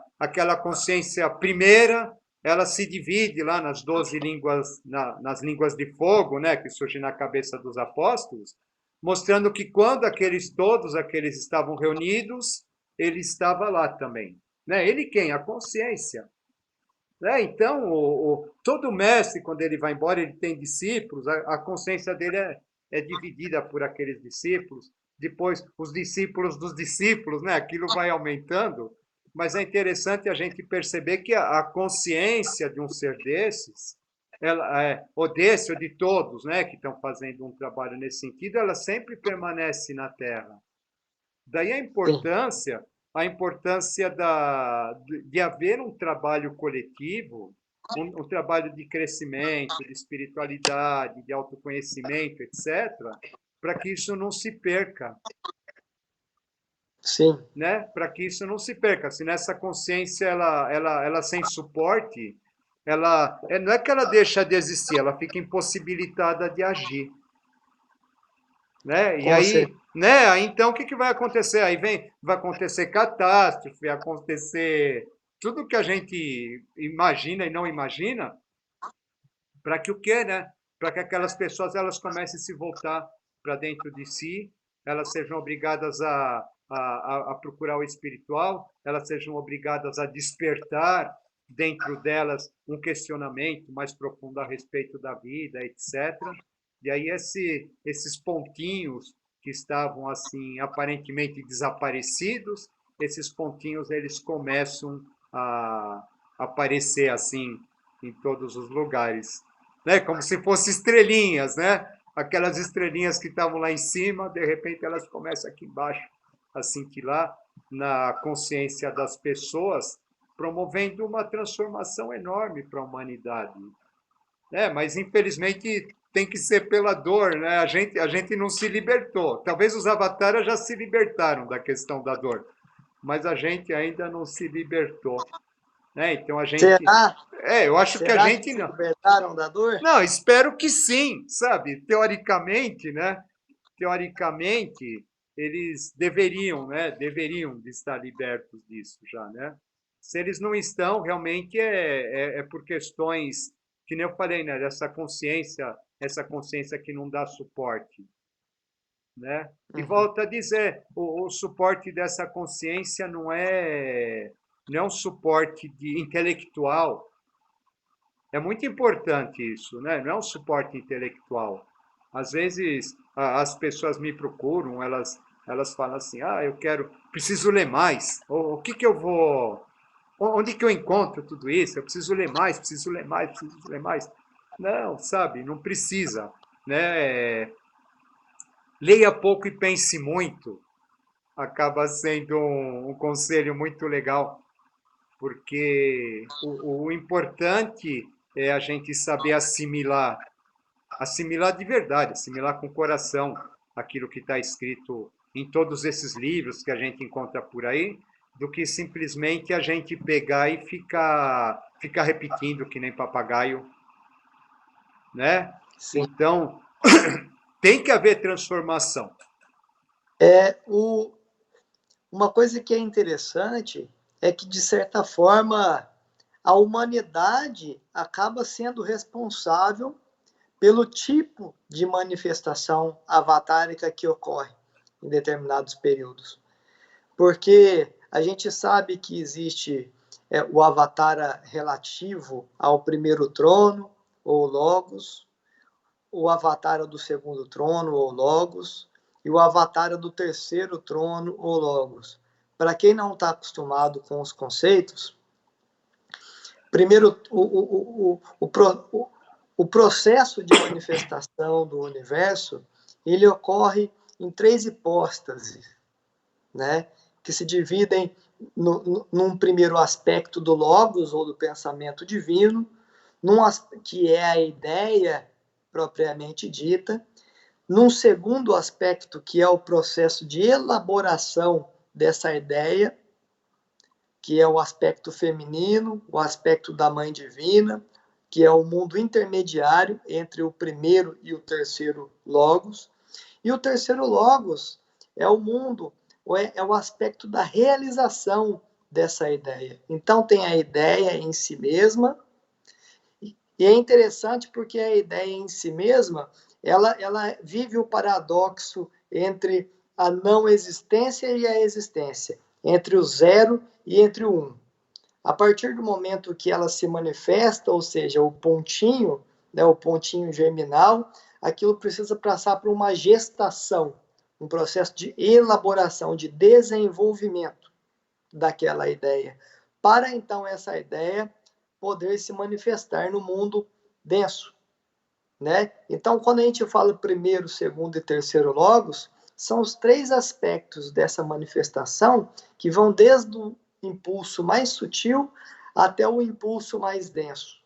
primeira, ela se divide lá nas 12 línguas, nas línguas de fogo, né, que surgem na cabeça dos apóstolos, mostrando que quando todos aqueles estavam reunidos, ele estava lá também. Né? Ele quem? A consciência. Né? Então, todo mestre, quando ele vai embora, ele tem discípulos, a consciência dele é dividida por aqueles discípulos, depois os discípulos dos discípulos, né? Aquilo vai aumentando, mas é interessante a gente perceber que a consciência de um ser desses, ou desse ou de todos, né, que estão fazendo um trabalho nesse sentido, ela sempre permanece na Terra. Daí sim, a importância de haver um trabalho coletivo, um trabalho de crescimento, de espiritualidade, de autoconhecimento, etc., para que isso não se perca, sim, né? Para que isso não se perca. Se nessa consciência ela sem suporte, não é que ela deixa de existir, ela fica impossibilitada de agir. Né? E com aí, certeza. né? Aí, então, o que que vai acontecer? Vai acontecer catástrofe, vai acontecer tudo que a gente imagina e não imagina, para que o quê, né? Para que aquelas pessoas elas comecem a se voltar para dentro de si, elas sejam obrigadas a procurar o espiritual, elas sejam obrigadas a despertar dentro delas um questionamento mais profundo a respeito da vida, etc. E aí esses pontinhos que estavam assim aparentemente desaparecidos, esses pontinhos eles começam a aparecer assim em todos os lugares, né? Como se fossem estrelinhas, né? Aquelas estrelinhas que estavam lá em cima, de repente elas começam aqui embaixo a cintilar na consciência das pessoas, promovendo uma transformação enorme para a humanidade. Mas, infelizmente, tem que ser pela dor, né? A gente não se libertou. Talvez os avataras já se libertaram da questão da dor, mas a gente ainda não se libertou. Então, a gente... Será? Eu acho que a Será que gente se não. libertaram da dor? Não, espero que sim, sabe? Teoricamente, né? Teoricamente, eles deveriam, né? Deveriam de estar libertos disso já, né? Se eles não estão, realmente é por questões, que nem eu falei, né? Essa consciência que não dá suporte, né? E Uhum. volto a dizer, o suporte dessa consciência não é um suporte intelectual. É muito importante isso, né? Não é um suporte intelectual. Às vezes as pessoas me procuram, elas falam assim: eu preciso ler mais. Ou, o que que eu vou, onde que eu encontro tudo isso? Eu preciso ler mais, preciso ler mais, preciso ler mais. Não, sabe? Não precisa, né? Leia pouco e pense muito. Acaba sendo um conselho muito legal, porque o importante é a gente saber assimilar de verdade, assimilar com o coração aquilo que está escrito em todos esses livros que a gente encontra por aí, do que simplesmente a gente pegar e ficar repetindo que nem papagaio, né? Sim. Então, tem que haver transformação. Uma coisa que é interessante é que, de certa forma, a humanidade acaba sendo responsável pelo tipo de manifestação avatárica que ocorre em determinados períodos. Porque a gente sabe que existe o avatar relativo ao primeiro trono, ou Logos, o avatar do segundo trono, ou Logos, e o avatar do terceiro trono, ou Logos. Para quem não está acostumado com os conceitos, primeiro, o processo de manifestação do universo, ele ocorre em três hipóstases, né? Que se dividem num primeiro aspecto do logos, ou do pensamento divino, que é a ideia propriamente dita, num segundo aspecto, que é o processo de elaboração dessa ideia, que é o aspecto feminino, o aspecto da mãe divina, que é o mundo intermediário entre o primeiro e o terceiro logos. E o terceiro logos é o mundo, é o aspecto da realização dessa ideia. Então tem a ideia em si mesma, e é interessante porque a ideia em si mesma, ela vive o paradoxo entre a não existência e a existência, entre o zero e entre o um. A partir do momento que ela se manifesta, ou seja, o pontinho, né, o pontinho germinal, aquilo precisa passar por uma gestação, um processo de elaboração, de desenvolvimento daquela ideia, para então essa ideia poder se manifestar no mundo denso, né? Então, quando a gente fala primeiro, segundo e terceiro logos, são os três aspectos dessa manifestação que vão desde o impulso mais sutil até o impulso mais denso.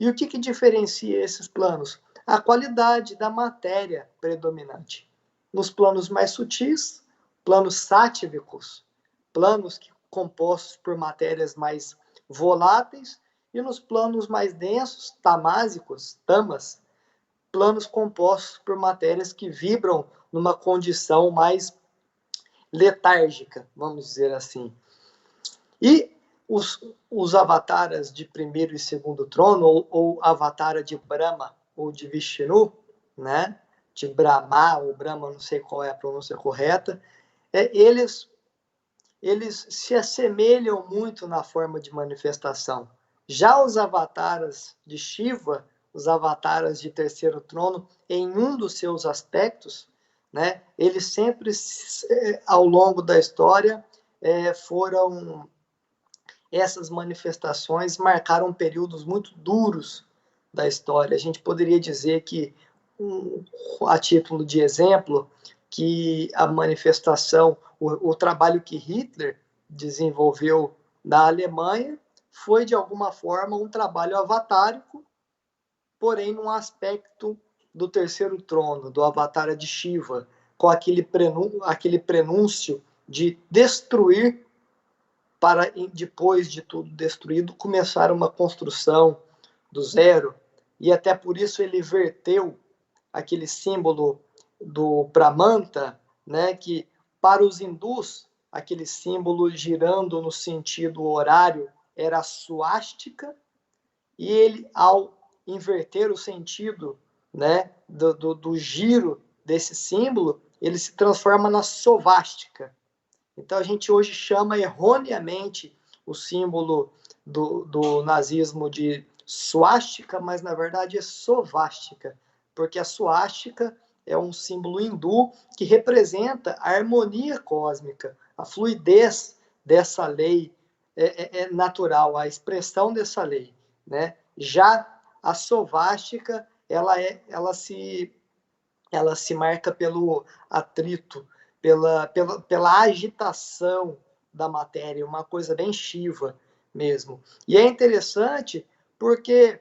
E o que diferencia esses planos? A qualidade da matéria predominante. Nos planos mais sutis, planos sátívicos, planos compostos por matérias mais voláteis, e nos planos mais densos, tamásicos, tamas, planos compostos por matérias que vibram numa condição mais letárgica, vamos dizer assim. E os avataras de primeiro e segundo trono, ou avatara de Brahma ou de Vishnu, né? De Brahma ou Brahma, não sei qual é a pronúncia correta, eles se assemelham muito na forma de manifestação. Já os avataras de Shiva, os avataras de terceiro trono, em um dos seus aspectos, né, eles sempre, ao longo da história, foram essas manifestações marcaram períodos muito duros da história. A gente poderia dizer que, a título de exemplo, que a manifestação, o trabalho que Hitler desenvolveu na Alemanha foi, de alguma forma, um trabalho avatárico, porém num aspecto do terceiro trono, do avatar de Shiva, com aquele prenúncio de destruir para, depois de tudo destruído, começar uma construção do zero. E até por isso ele verteu aquele símbolo do Pramanta, né, que para os hindus, aquele símbolo girando no sentido horário era a suástica, e ele, ao inverter o sentido, né, do giro desse símbolo, ele se transforma na sovástica. Então, a gente hoje chama erroneamente o símbolo do nazismo de suástica, mas na verdade é sovástica, porque a suástica é um símbolo hindu que representa a harmonia cósmica, a fluidez dessa lei é natural, a expressão dessa lei, né? Já a sovástica, ela se marca pelo atrito, pela agitação da matéria, uma coisa bem Shiva mesmo. E é interessante porque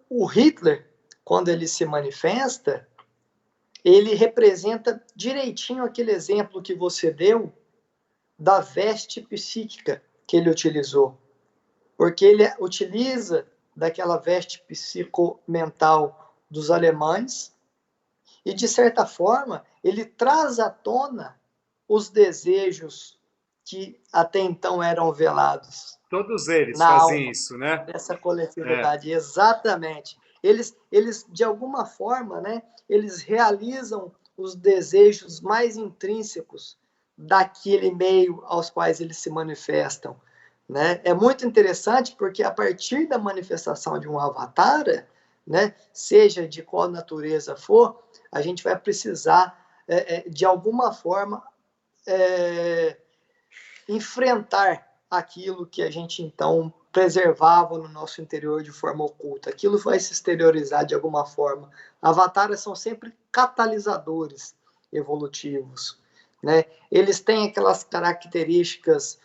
o Hitler, quando ele se manifesta, ele representa direitinho aquele exemplo que você deu da veste psíquica que ele utilizou. Porque ele utiliza daquela veste psicomental dos alemães e, de certa forma, ele traz à tona os desejos que até então eram velados Todos eles na fazem alma isso, né? dessa É, coletividade. Exatamente. Eles, de alguma forma, né, eles realizam os desejos mais intrínsecos daquele meio aos quais eles se manifestam. Né? É muito interessante porque, a partir da manifestação de um avatar, né, seja de qual natureza for, a gente vai precisar, de alguma forma, enfrentar aquilo que a gente então preservava no nosso interior de forma oculta. Aquilo vai se exteriorizar de alguma forma. Avatares são sempre catalisadores evolutivos, né? Eles têm aquelas características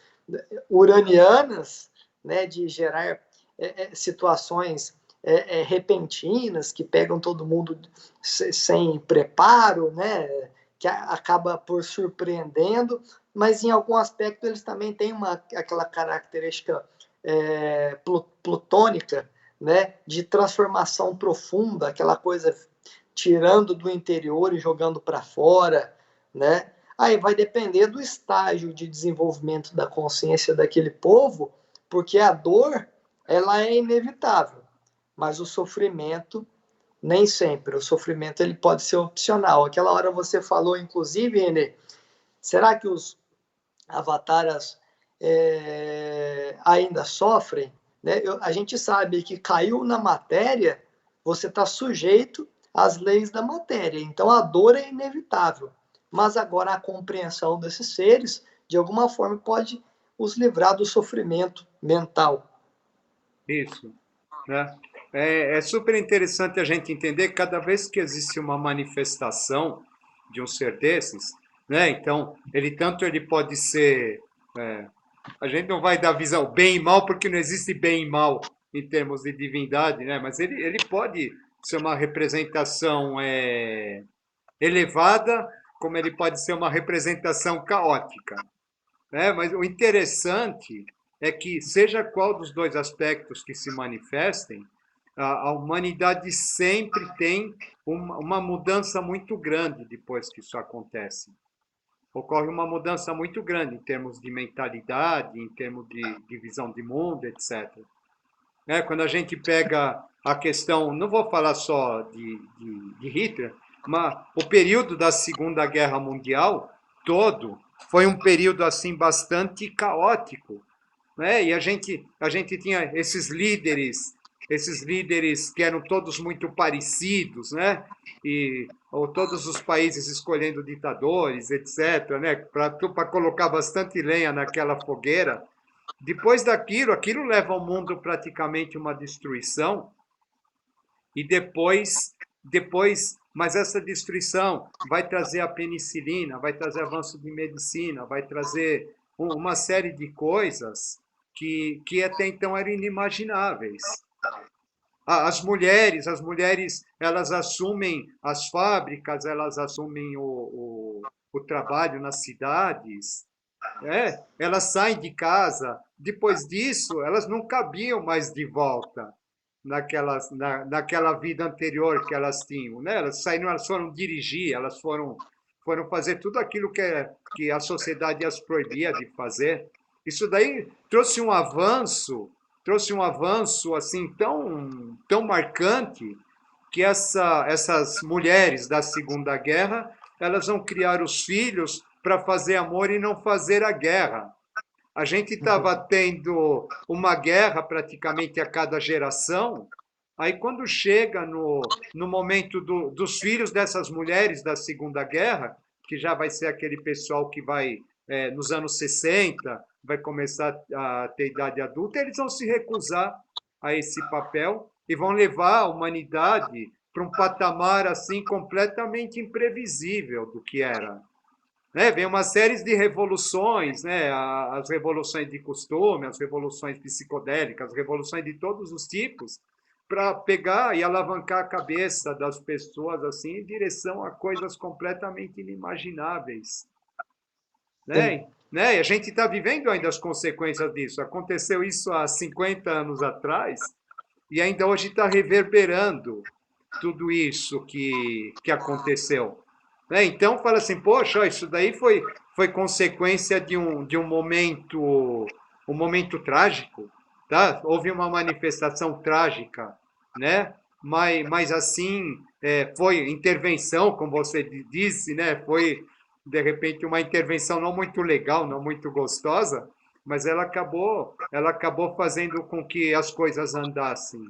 uranianas, né, de gerar situações repentinas que pegam todo mundo sem preparo, né, que acaba por surpreendendo, mas em algum aspecto eles também têm aquela característica plutônica, né, de transformação profunda, aquela coisa tirando do interior e jogando para fora, né? Aí vai depender do estágio de desenvolvimento da consciência daquele povo, porque a dor, ela é inevitável, mas o sofrimento nem sempre. O sofrimento ele pode ser opcional. Aquela hora você falou, inclusive, Renê, será que os avataras ainda sofrem? Né? A gente sabe que caiu na matéria, você está sujeito às leis da matéria. Então a dor é inevitável. Mas agora a compreensão desses seres, de alguma forma, pode os livrar do sofrimento mental. isso, né? É super interessante a gente entender que cada vez que existe uma manifestação de um ser desses, né? Então, ele pode ser, é, a gente não vai dar visão bem e mal porque não existe bem e mal em termos de divindade, né? Mas ele pode ser uma representação elevada, como ele pode ser uma representação caótica, né? Mas o interessante é que, seja qual dos dois aspectos que se manifestem, a humanidade sempre tem uma mudança muito grande depois que isso acontece. Ocorre uma mudança muito grande em termos de mentalidade, em termos de visão de mundo, etc. Né? Quando a gente pega a questão, não vou falar só de Hitler, mas o período da Segunda Guerra Mundial todo foi um período assim bastante caótico, né? E a gente tinha esses líderes que eram todos muito parecidos, né? E ou todos os países escolhendo ditadores, etc., né? Para colocar bastante lenha naquela fogueira. Depois daquilo, aquilo leva ao mundo praticamente uma destruição. E depois, mas essa destruição vai trazer a penicilina, vai trazer avanço de medicina, vai trazer uma série de coisas que até então eram inimagináveis. As mulheres, elas assumem as fábricas, elas assumem o trabalho nas cidades, elas saem de casa. Depois disso, elas não cabiam mais de volta naquela vida anterior que elas tinham, né? Elas saíram, elas foram dirigir, foram fazer tudo aquilo que a sociedade as proibia de fazer. Isso daí trouxe um avanço assim tão marcante que essas mulheres da Segunda Guerra, elas vão criar os filhos para fazer amor e não fazer a guerra. A gente estava tendo uma guerra praticamente a cada geração. Aí, quando chega no momento dos filhos dessas mulheres da Segunda Guerra, que já vai ser aquele pessoal que vai, nos anos 60, vai começar a ter idade adulta, eles vão se recusar a esse papel e vão levar a humanidade para um patamar assim completamente imprevisível do que era, né? Vem uma série de revoluções, né? As revoluções de costume, as revoluções psicodélicas, as revoluções de todos os tipos, para pegar e alavancar a cabeça das pessoas assim em direção a coisas completamente inimagináveis, né? Né? E a gente está vivendo ainda as consequências disso. Aconteceu isso há 50 anos atrás e ainda hoje está reverberando tudo isso que aconteceu. Né? Então, fala assim, poxa, isso daí foi consequência um momento trágico, tá? Houve uma manifestação trágica, né? Mas assim, foi intervenção, como você disse, né? Foi, de repente, uma intervenção não muito legal, não muito gostosa, mas ela acabou fazendo com que as coisas andassem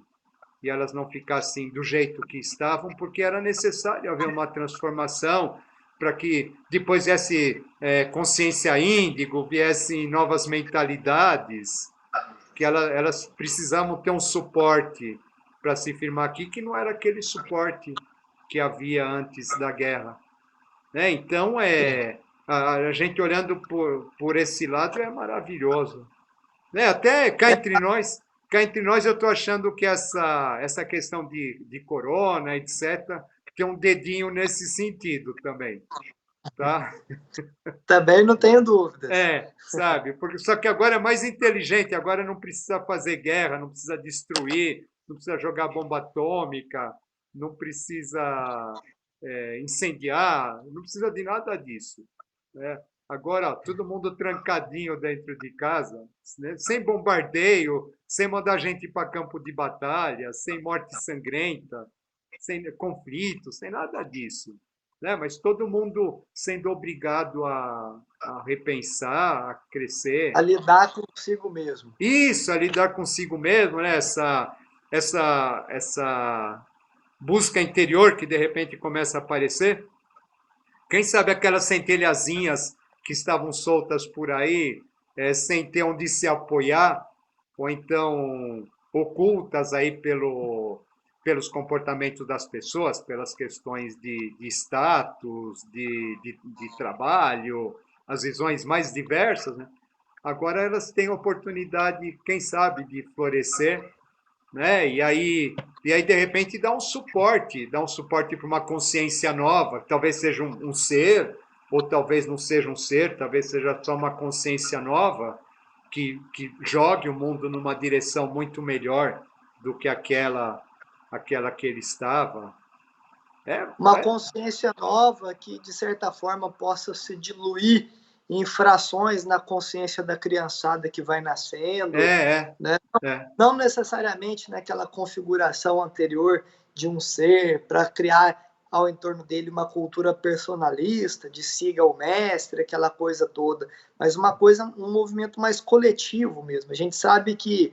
e elas não ficassem do jeito que estavam, porque era necessário haver uma transformação para que depois viesse consciência índigo, viessem novas mentalidades, que elas precisavam ter um suporte para se firmar aqui, que não era aquele suporte que havia antes da guerra. Né? Então, a gente olhando por esse lado é maravilhoso. Né? Até cá entre nós eu estou achando que essa questão de corona, etc., tem um dedinho nesse sentido também. Tá? Também não tenho dúvidas. Sabe? Porque, só que agora é mais inteligente, agora não precisa fazer guerra, não precisa destruir, não precisa jogar bomba atômica, não precisa incendiar, não precisa de nada disso. Né? Agora, todo mundo trancadinho dentro de casa, né? Sem bombardeio, sem mandar gente para campo de batalha, sem morte sangrenta, sem conflito, sem nada disso. Né? Mas todo mundo sendo obrigado a repensar, a crescer. A lidar consigo mesmo. Isso, a lidar consigo mesmo, né? Essa busca interior que de repente começa a aparecer. Quem sabe aquelas centelhazinhas que estavam soltas por aí, sem ter onde se apoiar, ou então ocultas aí pelos comportamentos das pessoas, pelas questões de status, de trabalho, as visões mais diversas, né? Agora elas têm oportunidade, quem sabe, de florescer, né? E aí de repente dá um suporte para uma consciência nova, que talvez seja um ser, ou talvez não seja um ser, talvez seja só uma consciência nova que jogue o mundo numa direção muito melhor do que aquela que ele estava. Uma consciência nova que, de certa forma, possa se diluir em frações na consciência da criançada que vai nascendo, né? Não necessariamente naquela configuração anterior de um ser para criar ao entorno dele uma cultura personalista, de siga o mestre, aquela coisa toda, mas um movimento mais coletivo mesmo. A gente sabe que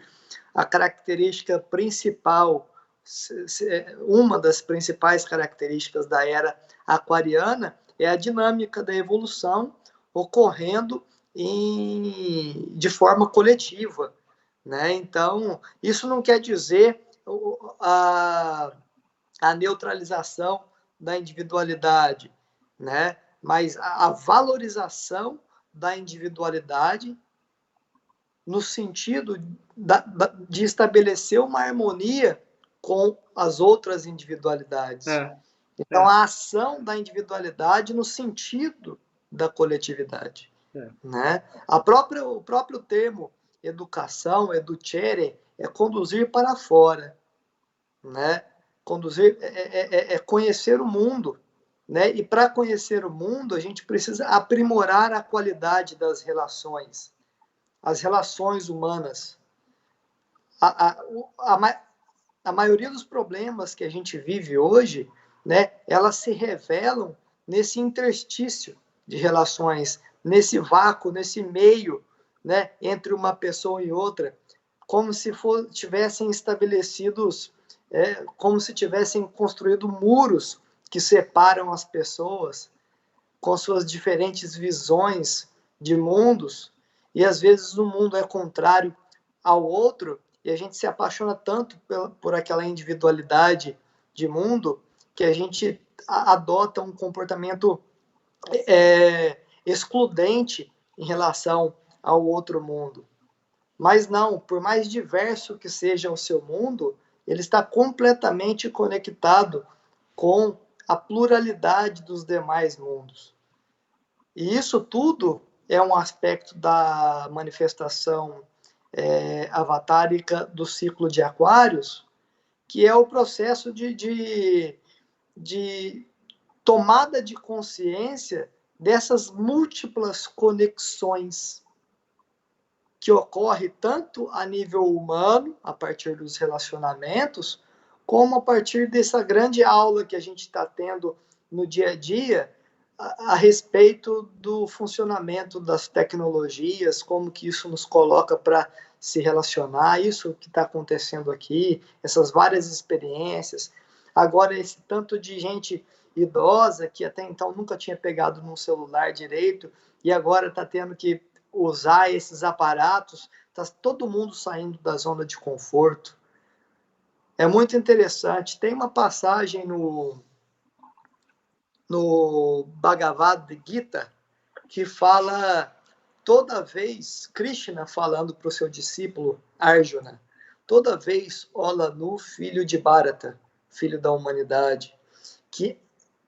a característica principal, uma das principais características da era aquariana é a dinâmica da evolução ocorrendo de forma coletiva, né? Então, isso não quer dizer a, a neutralização da individualidade, né? Mas a valorização da individualidade no sentido de estabelecer uma harmonia com as outras individualidades. Então, a ação da individualidade no sentido da coletividade. Né? O próprio termo educação, educere, é conduzir para fora. Né? Conduzir é conhecer o mundo. Né? E para conhecer o mundo, a gente precisa aprimorar a qualidade das relações, as relações humanas. A maioria dos problemas que a gente vive hoje, né, elas se revelam nesse interstício de relações, nesse vácuo, nesse meio, né, entre uma pessoa e outra, como se tivessem estabelecidos, como se tivessem construído muros que separam as pessoas com suas diferentes visões de mundos, e às vezes um mundo é contrário ao outro, e a gente se apaixona tanto por aquela individualidade de mundo que a gente adota um comportamento excludente em relação ao outro mundo. Mas não, por mais diverso que seja o seu mundo, ele está completamente conectado com a pluralidade dos demais mundos. E isso tudo é um aspecto da manifestação avatárica do ciclo de Aquários, que é o processo de tomada de consciência dessas múltiplas conexões que ocorre tanto a nível humano, a partir dos relacionamentos, como a partir dessa grande aula que a gente está tendo no dia a dia a respeito do funcionamento das tecnologias, como que isso nos coloca para se relacionar, isso que está acontecendo aqui, essas várias experiências. Agora, esse tanto de gente idosa que até então nunca tinha pegado num celular direito e agora está tendo que usar esses aparatos, está todo mundo saindo da zona de conforto. É muito interessante. Tem uma passagem no Bhagavad Gita que fala, toda vez, Krishna falando para o seu discípulo Arjuna, toda vez, ó Lanu, filho de Bharata, filho da humanidade, que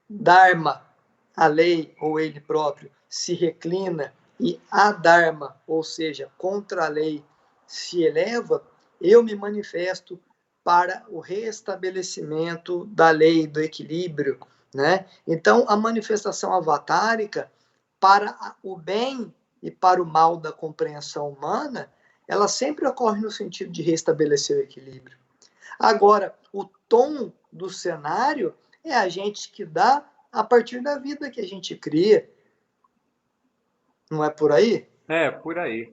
Dharma, a lei ou ele próprio, se reclina e a Dharma, ou seja, contra a lei, se eleva, eu me manifesto para o restabelecimento da lei, do equilíbrio, né? Então, a manifestação avatárica para o bem e para o mal da compreensão humana, ela sempre ocorre no sentido de restabelecer o equilíbrio. Agora, o tom do cenário é a gente que dá a partir da vida que a gente cria. Não é por aí? É, por aí.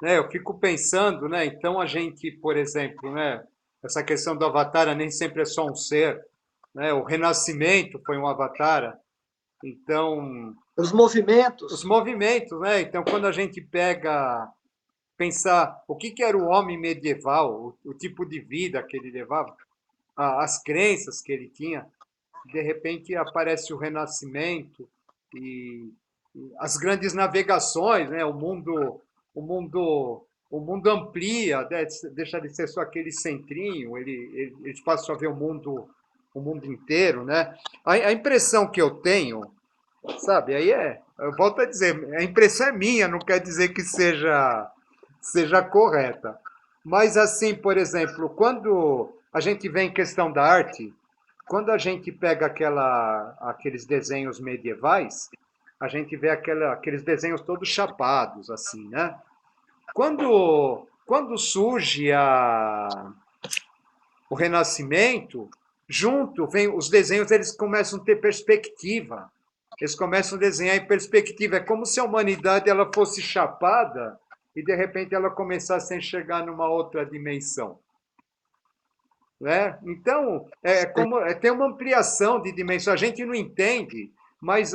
Eu fico pensando, né? Então a gente, por exemplo, né? Essa questão do avatar nem sempre é só um ser, né? O Renascimento foi um avatar. Então, Os os movimentos. movimentos, né? Então, quando a gente pega, pensar o que era o homem medieval, o tipo de vida que ele levava, as crenças que ele tinha, de repente aparece o Renascimento e as grandes navegações, né? O mundo amplia, né? Deixa de ser só aquele centrinho, eles passam a ver o mundo inteiro, né? A impressão que eu tenho, sabe? Eu volto a dizer, a impressão é minha, não quer dizer que seja correta. Mas assim, por exemplo, quando a gente vê em questão da arte, quando a gente pega aqueles desenhos medievais, a gente vê aqueles desenhos todos chapados, assim, né? Quando surge o Renascimento, junto, vem os desenhos, eles começam a ter perspectiva. Eles começam a desenhar em perspectiva. É como se a humanidade ela fosse chapada e, de repente, ela começasse a enxergar numa outra dimensão. Né? Então, tem uma ampliação de dimensão. A gente não entende, mas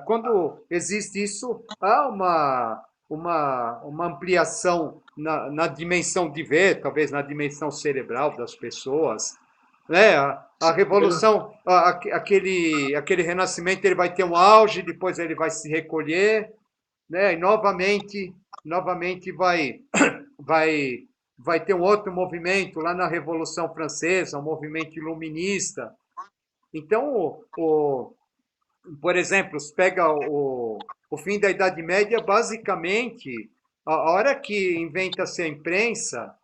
quando existe isso, há uma ampliação na dimensão de ver, talvez na dimensão cerebral das pessoas. Né? A revolução, aquele renascimento, ele vai ter um auge, depois ele vai se recolher, né? E novamente vai, vai ter um outro movimento lá na Revolução Francesa, um movimento iluminista. Então, por exemplo, se pega o fim da Idade Média, basicamente, a hora que inventa-se a imprensa,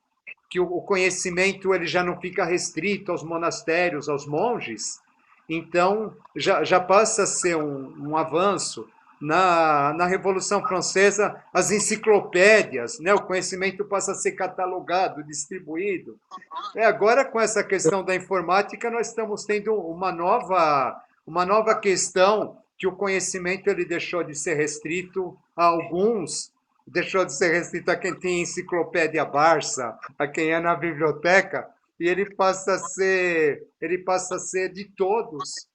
que o conhecimento ele já não fica restrito aos monastérios, aos monges, então já passa a ser um avanço. Na Revolução Francesa, as enciclopédias, né, o conhecimento passa a ser catalogado, distribuído. Agora, com essa questão da informática, nós estamos tendo uma nova questão que o conhecimento ele deixou de ser restrito a alguns, deixou de ser restrito a quem tem enciclopédia Barça, a quem é na biblioteca, e ele passa a ser de todos.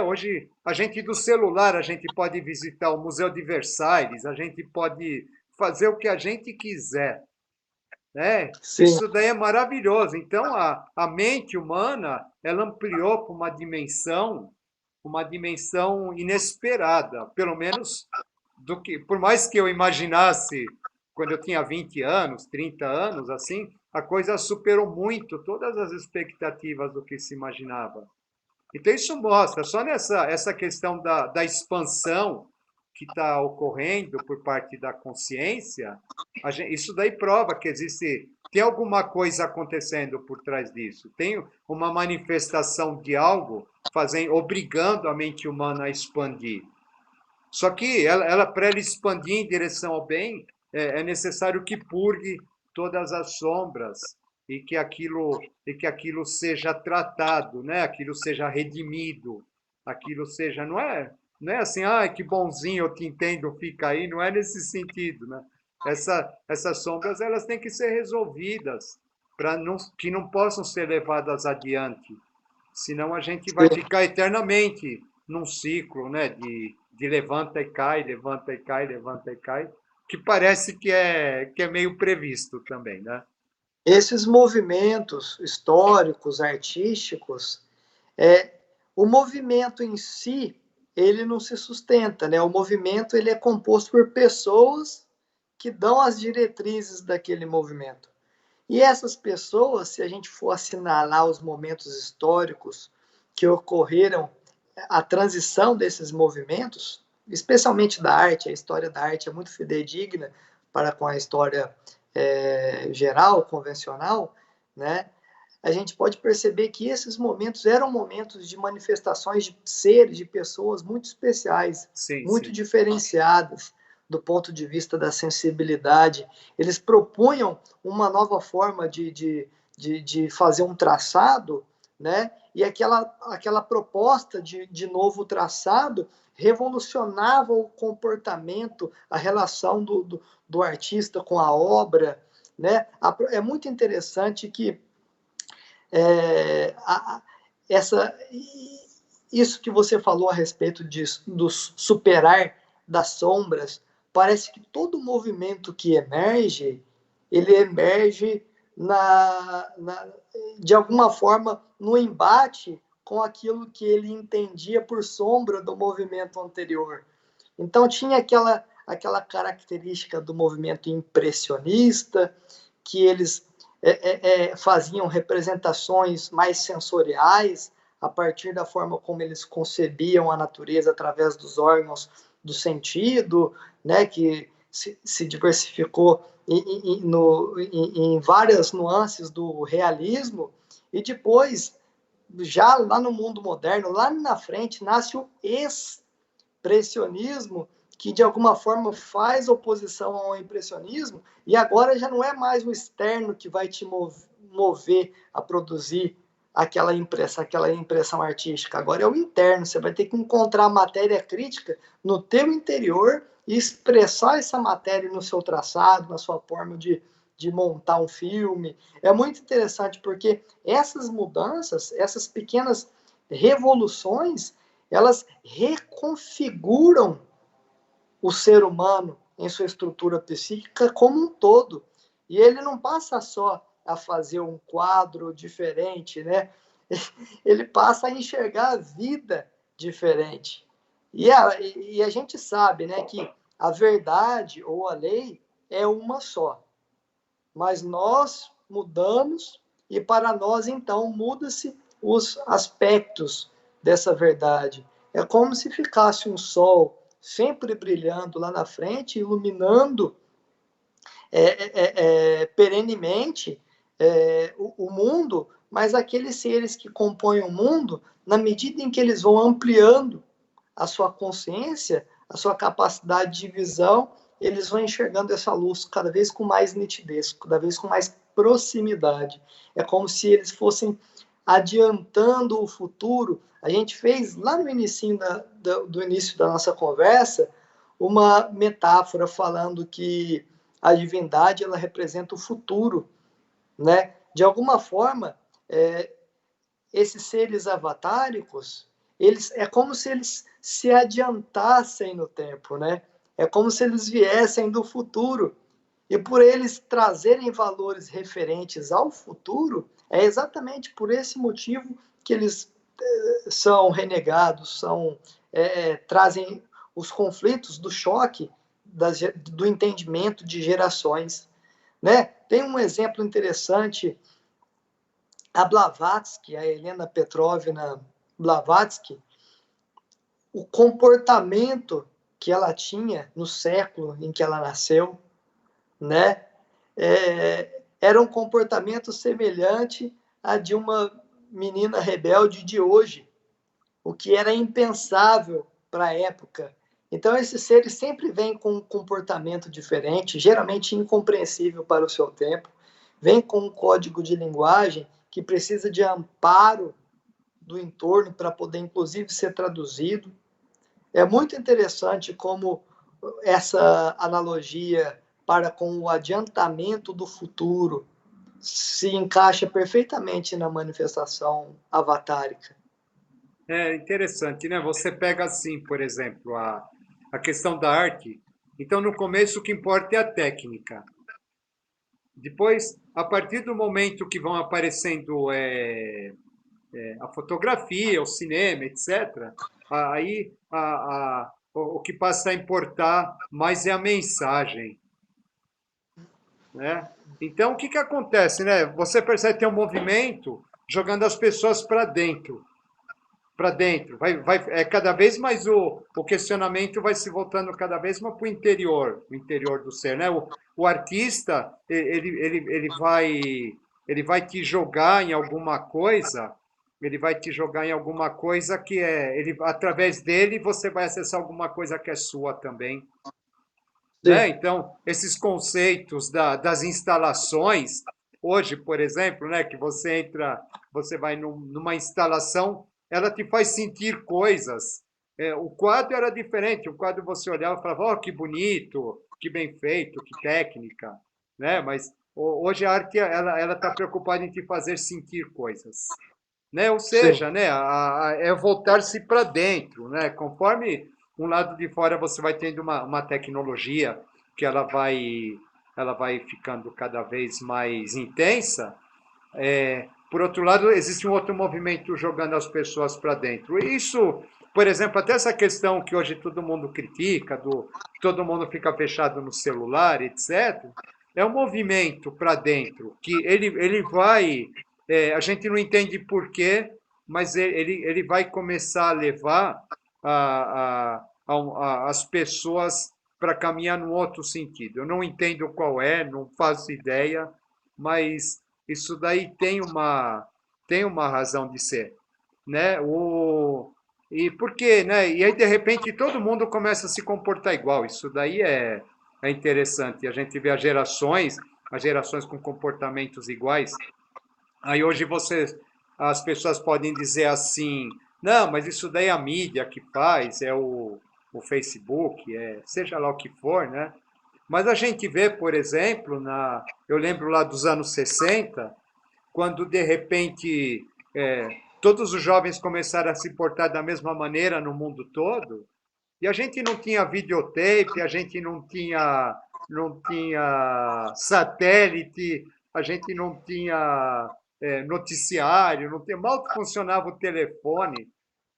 Hoje, a gente do celular, a gente pode visitar o Museu de Versailles, a gente pode fazer o que a gente quiser. Sim. Isso daí é maravilhoso. Então, a mente humana, ela ampliou para uma dimensão inesperada, pelo menos por mais que eu imaginasse quando eu tinha 20 anos, 30 anos, assim, a coisa superou muito todas as expectativas do que se imaginava. Então, isso mostra, só essa questão da expansão que está ocorrendo por parte da consciência, isso daí prova que tem alguma coisa acontecendo por trás disso, tem uma manifestação de algo obrigando a mente humana a expandir. Só que para ela expandir em direção ao bem, é necessário que purgue todas as sombras e que aquilo seja tratado, né? Aquilo seja redimido, aquilo seja não é assim, ah, que bonzinho, eu te entendo, fica aí, não é nesse sentido, né? Essas sombras elas têm que ser resolvidas para que não possam ser levadas adiante, senão a gente vai Sim. ficar eternamente num ciclo, né, de levanta e cai, levanta e cai, levanta e cai, que parece que é meio previsto também, né? Esses movimentos históricos, artísticos, o movimento em si, ele não se sustenta, né? O movimento ele é composto por pessoas que dão as diretrizes daquele movimento. E essas pessoas, se a gente for assinalar os momentos históricos que ocorreram, a transição desses movimentos, especialmente da arte, a história da arte é muito fidedigna para com a história geral, convencional, né? A gente pode perceber que esses momentos eram momentos de manifestações de seres, de pessoas muito especiais, Sim, muito sim. diferenciadas do ponto de vista da sensibilidade. Eles propunham uma nova forma de fazer um traçado, né? E aquela proposta de novo traçado revolucionava o comportamento, a relação do artista com a obra, né? É muito interessante que essa, isso que você falou a respeito do superar das sombras, parece que todo movimento que emerge, ele emerge de alguma forma no embate com aquilo que ele entendia por sombra do movimento anterior. Então tinha aquela característica do movimento impressionista, que eles faziam representações mais sensoriais a partir da forma como eles concebiam a natureza através dos órgãos do sentido, né, que se diversificou em várias nuances do realismo, e depois, já lá no mundo moderno, lá na frente, nasce o expressionismo, que de alguma forma faz oposição ao impressionismo, e agora já não é mais o externo que vai te mover a produzir aquela impressão artística. Agora é o interno, você vai ter que encontrar matéria crítica no teu interior e expressar essa matéria no seu traçado, na sua forma de montar um filme. É muito interessante porque essas mudanças, essas pequenas revoluções, elas reconfiguram o ser humano em sua estrutura psíquica como um todo. E ele não passa só a fazer um quadro diferente, né? Ele passa a enxergar a vida diferente. E a gente sabe, né, que a verdade ou a lei é uma só. Mas nós mudamos e para nós, então, muda-se os aspectos dessa verdade. É como se ficasse um sol sempre brilhando lá na frente, iluminando perenemente o mundo, mas aqueles seres que compõem o mundo, na medida em que eles vão ampliando a sua consciência, a sua capacidade de visão, eles vão enxergando essa luz cada vez com mais nitidez, cada vez com mais proximidade. É como se eles fossem adiantando o futuro. A gente fez lá no início do início da nossa conversa uma metáfora falando que a divindade ela representa o futuro, né? De alguma forma, esses seres avatáricos, eles é como se eles se adiantassem no tempo, né? É como se eles viessem do futuro. E por eles trazerem valores referentes ao futuro, é exatamente por esse motivo que eles são renegados, trazem os conflitos do choque do entendimento de gerações. Né? Tem um exemplo interessante, a Blavatsky, a Helena Petrovna Blavatsky, o comportamento que ela tinha no século em que ela nasceu, né? Era um comportamento semelhante a de uma menina rebelde de hoje, o que era impensável para a época. Então, esses seres sempre vêm com um comportamento diferente, geralmente incompreensível para o seu tempo, vêm com um código de linguagem que precisa de amparo do entorno para poder, inclusive, ser traduzido. É muito interessante como essa analogia para com o adiantamento do futuro se encaixa perfeitamente na manifestação avatárica. É interessante, né? Você pega assim, por exemplo, a questão da arte. Então, no começo, o que importa é a técnica. Depois, a partir do momento que vão aparecendo a fotografia, o cinema, etc., aí o que passa a importar mais é a mensagem, né? Então, o que que acontece, né? Você percebe que tem um movimento jogando as pessoas para dentro. Para dentro. Cada vez mais o questionamento vai se voltando cada vez mais para o interior do ser, né? O artista, ele vai te jogar em alguma coisa, ele vai te jogar em alguma coisa que através dele você vai acessar alguma coisa que é sua também, né? Sim, Então, esses conceitos das instalações, hoje, por exemplo, né, que você entra, você vai numa instalação, ela te faz sentir coisas. O quadro era diferente, o quadro você olhava e falava, oh, que bonito, que bem feito, que técnica, né? Mas hoje a arte ela está preocupada em te fazer sentir coisas, né? Ou sim. seja, né, é voltar-se para dentro, né? Conforme um lado de fora você vai tendo uma tecnologia que ela vai ficando cada vez mais intensa. Por outro lado, existe um outro movimento jogando as pessoas para dentro. Isso, por exemplo, até essa questão que hoje todo mundo critica, do todo mundo fica fechado no celular, etc., é um movimento para dentro, que ele vai. A gente não entende por quê, mas ele vai começar a levar as pessoas para caminhar num outro sentido. Eu não entendo qual é, não faço ideia, mas isso daí tem uma razão de ser, né? E por quê, né? E aí de repente todo mundo começa a se comportar igual. Isso daí é interessante. A gente vê as gerações com comportamentos iguais. Aí hoje você as pessoas podem dizer assim, não, mas isso daí é a mídia que faz, é o Facebook, seja lá o que for, né? Mas a gente vê, por exemplo, eu lembro lá dos anos 60, quando de repente todos os jovens começaram a se portar da mesma maneira no mundo todo, e a gente não tinha videotape, a gente não tinha satélite, a gente não tinha noticiário, não tinha, mal funcionava o telefone,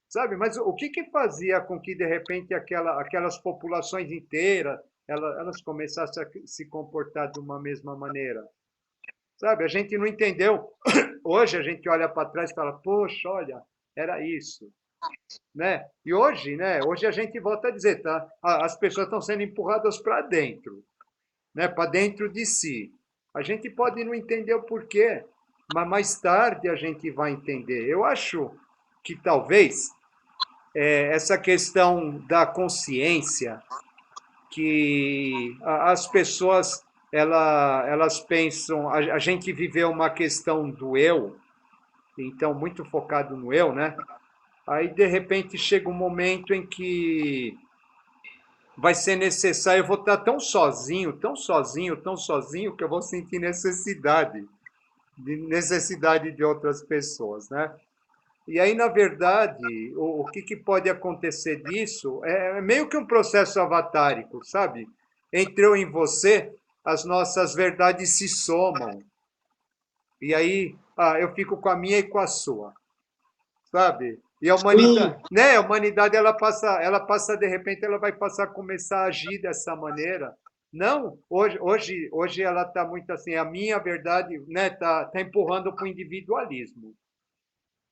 sabe? Mas o que que fazia com que, de repente, aquelas populações inteiras, elas começassem a se comportar de uma mesma maneira? Sabe? A gente não entendeu. Hoje a gente olha para trás e fala, poxa, olha, era isso. Né? E hoje, né? Hoje a gente volta a dizer, tá? As pessoas estão sendo empurradas para dentro, né? Para dentro de si. A gente pode não entender o porquê, mas mais tarde a gente vai entender. Eu acho que talvez essa questão da consciência, que as pessoas elas pensam, a gente viveu uma questão do eu, então muito focado no eu, né? Aí de repente chega um momento em que vai ser necessário, eu vou estar tão sozinho, tão sozinho, tão sozinho que eu vou sentir necessidade de outras pessoas, né? E aí, na verdade, o que, que pode acontecer disso é meio que um processo avatárico, sabe? Entre eu e você, as nossas verdades se somam. E aí, eu fico com a minha e com a sua, sabe? E a Sim, humanidade, né? A humanidade ela passa de repente, ela vai passar a começar a agir dessa maneira. Não, hoje ela está muito assim, a minha verdade, né? Tá empurrando para o individualismo,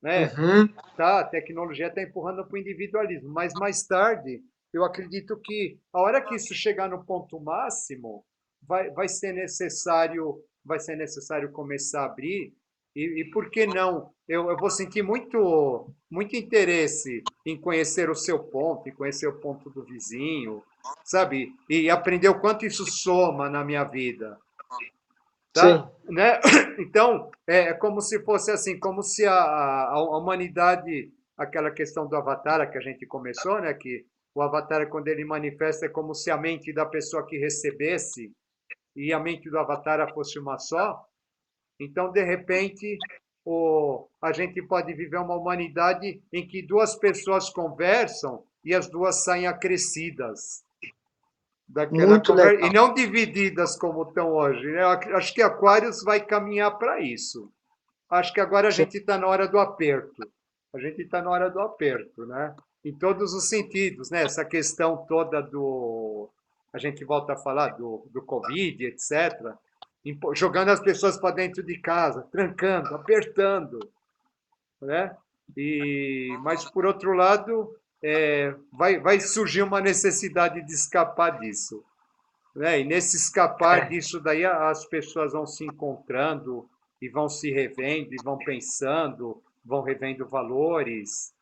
né? uhum, Tá, a tecnologia está empurrando para o individualismo, mas mais tarde, eu acredito que a hora que isso chegar no ponto máximo, vai ser necessário começar a abrir, e por que não? Eu vou sentir muito interesse em conhecer o seu ponto, em conhecer o ponto do vizinho, sabe? E aprender o quanto isso soma na minha vida. sim. Tá? Né? Então, é como se fosse assim, como se a humanidade, aquela questão do avatar que a gente começou, né? Que o avatar, quando ele manifesta, é como se a mente da pessoa que recebesse e a mente do avatar fosse uma só. Então, de repente, a gente pode viver uma humanidade em que duas pessoas conversam e as duas saem acrescidas daquela Muito conversa, e legal. não divididas como estão hoje, né? Eu acho que Aquários vai caminhar para isso. Acho que agora a Sim. gente está na hora do aperto. A gente está na hora do aperto, né? Em todos os sentidos, né? Essa questão toda do. A gente volta a falar do Covid, etc. Jogando as pessoas para dentro de casa, trancando, apertando, né? Mas, por outro lado, vai surgir uma necessidade de escapar disso, né? E nesse escapar É. disso daí, as pessoas vão se encontrando e vão se revendo e vão pensando, vão revendo valores,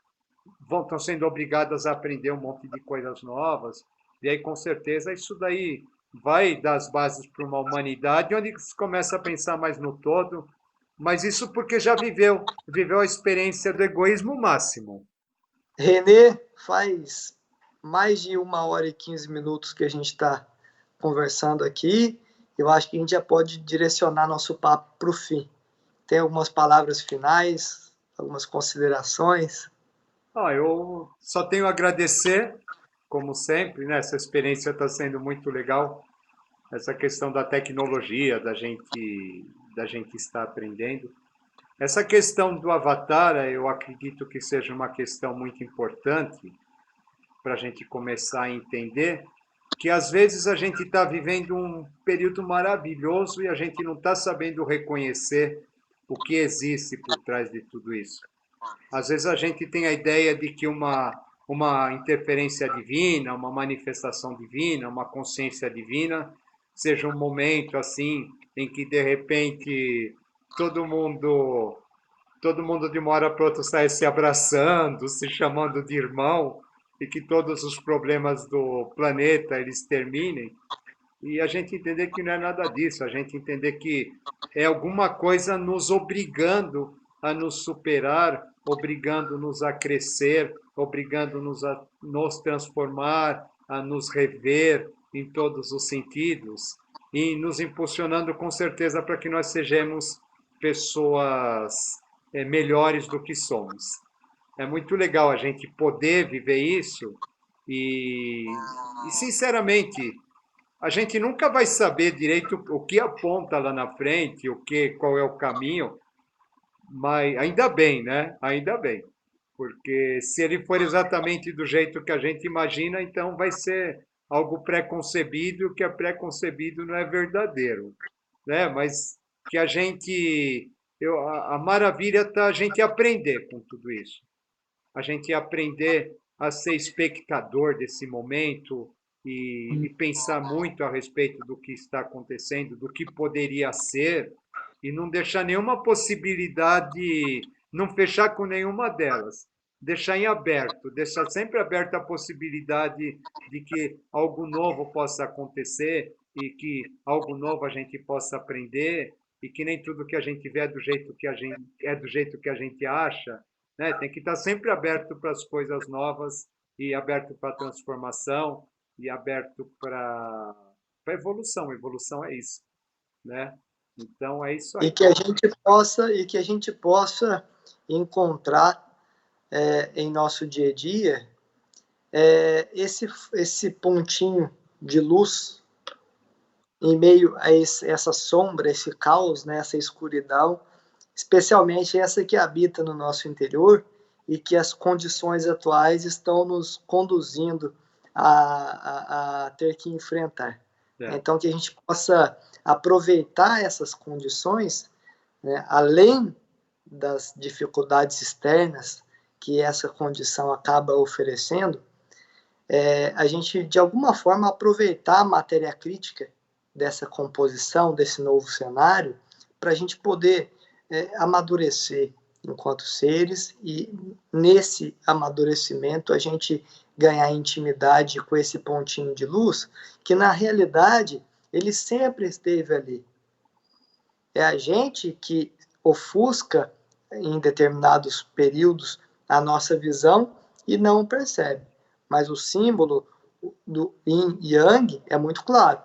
estão sendo obrigadas a aprender um monte de coisas novas. E aí, com certeza, isso daí vai dar as bases para uma humanidade onde se começa a pensar mais no todo, mas isso porque já viveu a experiência do egoísmo máximo. Renê, faz mais de 1 hora e 15 minutos que a gente está conversando aqui. Eu acho que a gente já pode direcionar nosso papo para o fim. Tem algumas palavras finais, algumas considerações? Eu só tenho a agradecer, como sempre, né? Essa experiência está sendo muito legal. Essa questão da tecnologia, da gente estar aprendendo. Essa questão do avatar, eu acredito que seja uma questão muito importante para a gente começar a entender que às vezes a gente está vivendo um período maravilhoso e a gente não está sabendo reconhecer o que existe por trás de tudo isso. Às vezes a gente tem a ideia de que uma interferência divina, uma manifestação divina, uma consciência divina, seja um momento assim em que de repente todo mundo todo mundo de uma hora para outra sai se abraçando, se chamando de irmão, e que todos os problemas do planeta eles terminem. E a gente entender que não é nada disso, a gente entender que é alguma coisa nos obrigando a nos superar, obrigando-nos a crescer, obrigando-nos a nos transformar, a nos rever em todos os sentidos e nos impulsionando com certeza para que nós sejamos pessoas melhores do que somos. É muito legal a gente poder viver isso e sinceramente, a gente nunca vai saber direito o que aponta lá na frente, qual é o caminho, mas ainda bem, né? Ainda bem. Porque se ele for exatamente do jeito que a gente imagina, então vai ser algo pré-concebido, que é pré-concebido não é verdadeiro, né? Mas que a gente, a maravilha está a gente aprender com tudo isso, a gente aprender a ser espectador desse momento e pensar muito a respeito do que está acontecendo, do que poderia ser, e não deixar nenhuma possibilidade, não fechar com nenhuma delas. Deixar em aberto, deixar sempre aberta a possibilidade de que algo novo possa acontecer e que algo novo a gente possa aprender e que nem tudo que a gente vê é do jeito que a gente é do jeito que a gente acha, né? Tem que estar sempre aberto para as coisas novas e aberto para a transformação e aberto para a evolução. Evolução é isso, né? Então é isso E aí. que a gente possa encontrar em nosso dia a dia esse pontinho de luz em meio a essa sombra, esse caos, né, essa escuridão, especialmente essa que habita no nosso interior e que as condições atuais estão nos conduzindo a ter que enfrentar. É. Então, que a gente possa aproveitar essas condições, né, além das dificuldades externas que essa condição acaba oferecendo, a gente, de alguma forma, aproveitar a matéria crítica dessa composição, desse novo cenário, para a gente poder amadurecer enquanto seres e, nesse amadurecimento, a gente ganhar intimidade com esse pontinho de luz, que, na realidade, ele sempre esteve ali. É a gente que ofusca, em determinados períodos, a nossa visão e não percebe. Mas o símbolo do yin e yang é muito claro,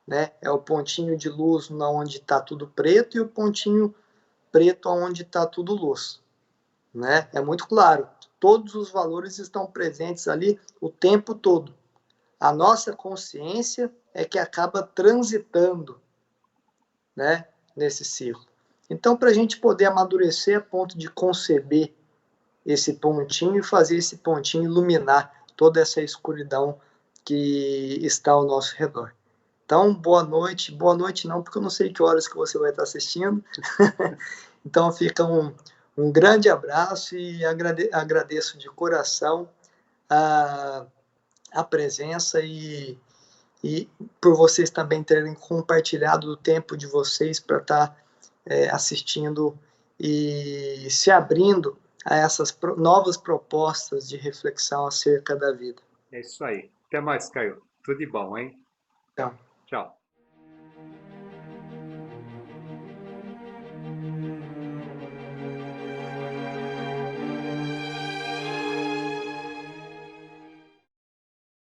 né? É o pontinho de luz onde está tudo preto e o pontinho preto onde está tudo luz, né? É muito claro. Todos os valores estão presentes ali o tempo todo. A nossa consciência é que acaba transitando, né, nesse ciclo. Então, para a gente poder amadurecer a ponto de conceber esse pontinho e fazer esse pontinho iluminar toda essa escuridão que está ao nosso redor. Então, boa noite não, porque eu não sei que horas que você vai estar assistindo. Então, fica um grande abraço e agradeço de coração a presença e por vocês também terem compartilhado o tempo de vocês para estar assistindo e se abrindo a essas novas propostas de reflexão acerca da vida. É isso aí. Até mais, Caio. Tudo de bom, hein? Então. Tchau.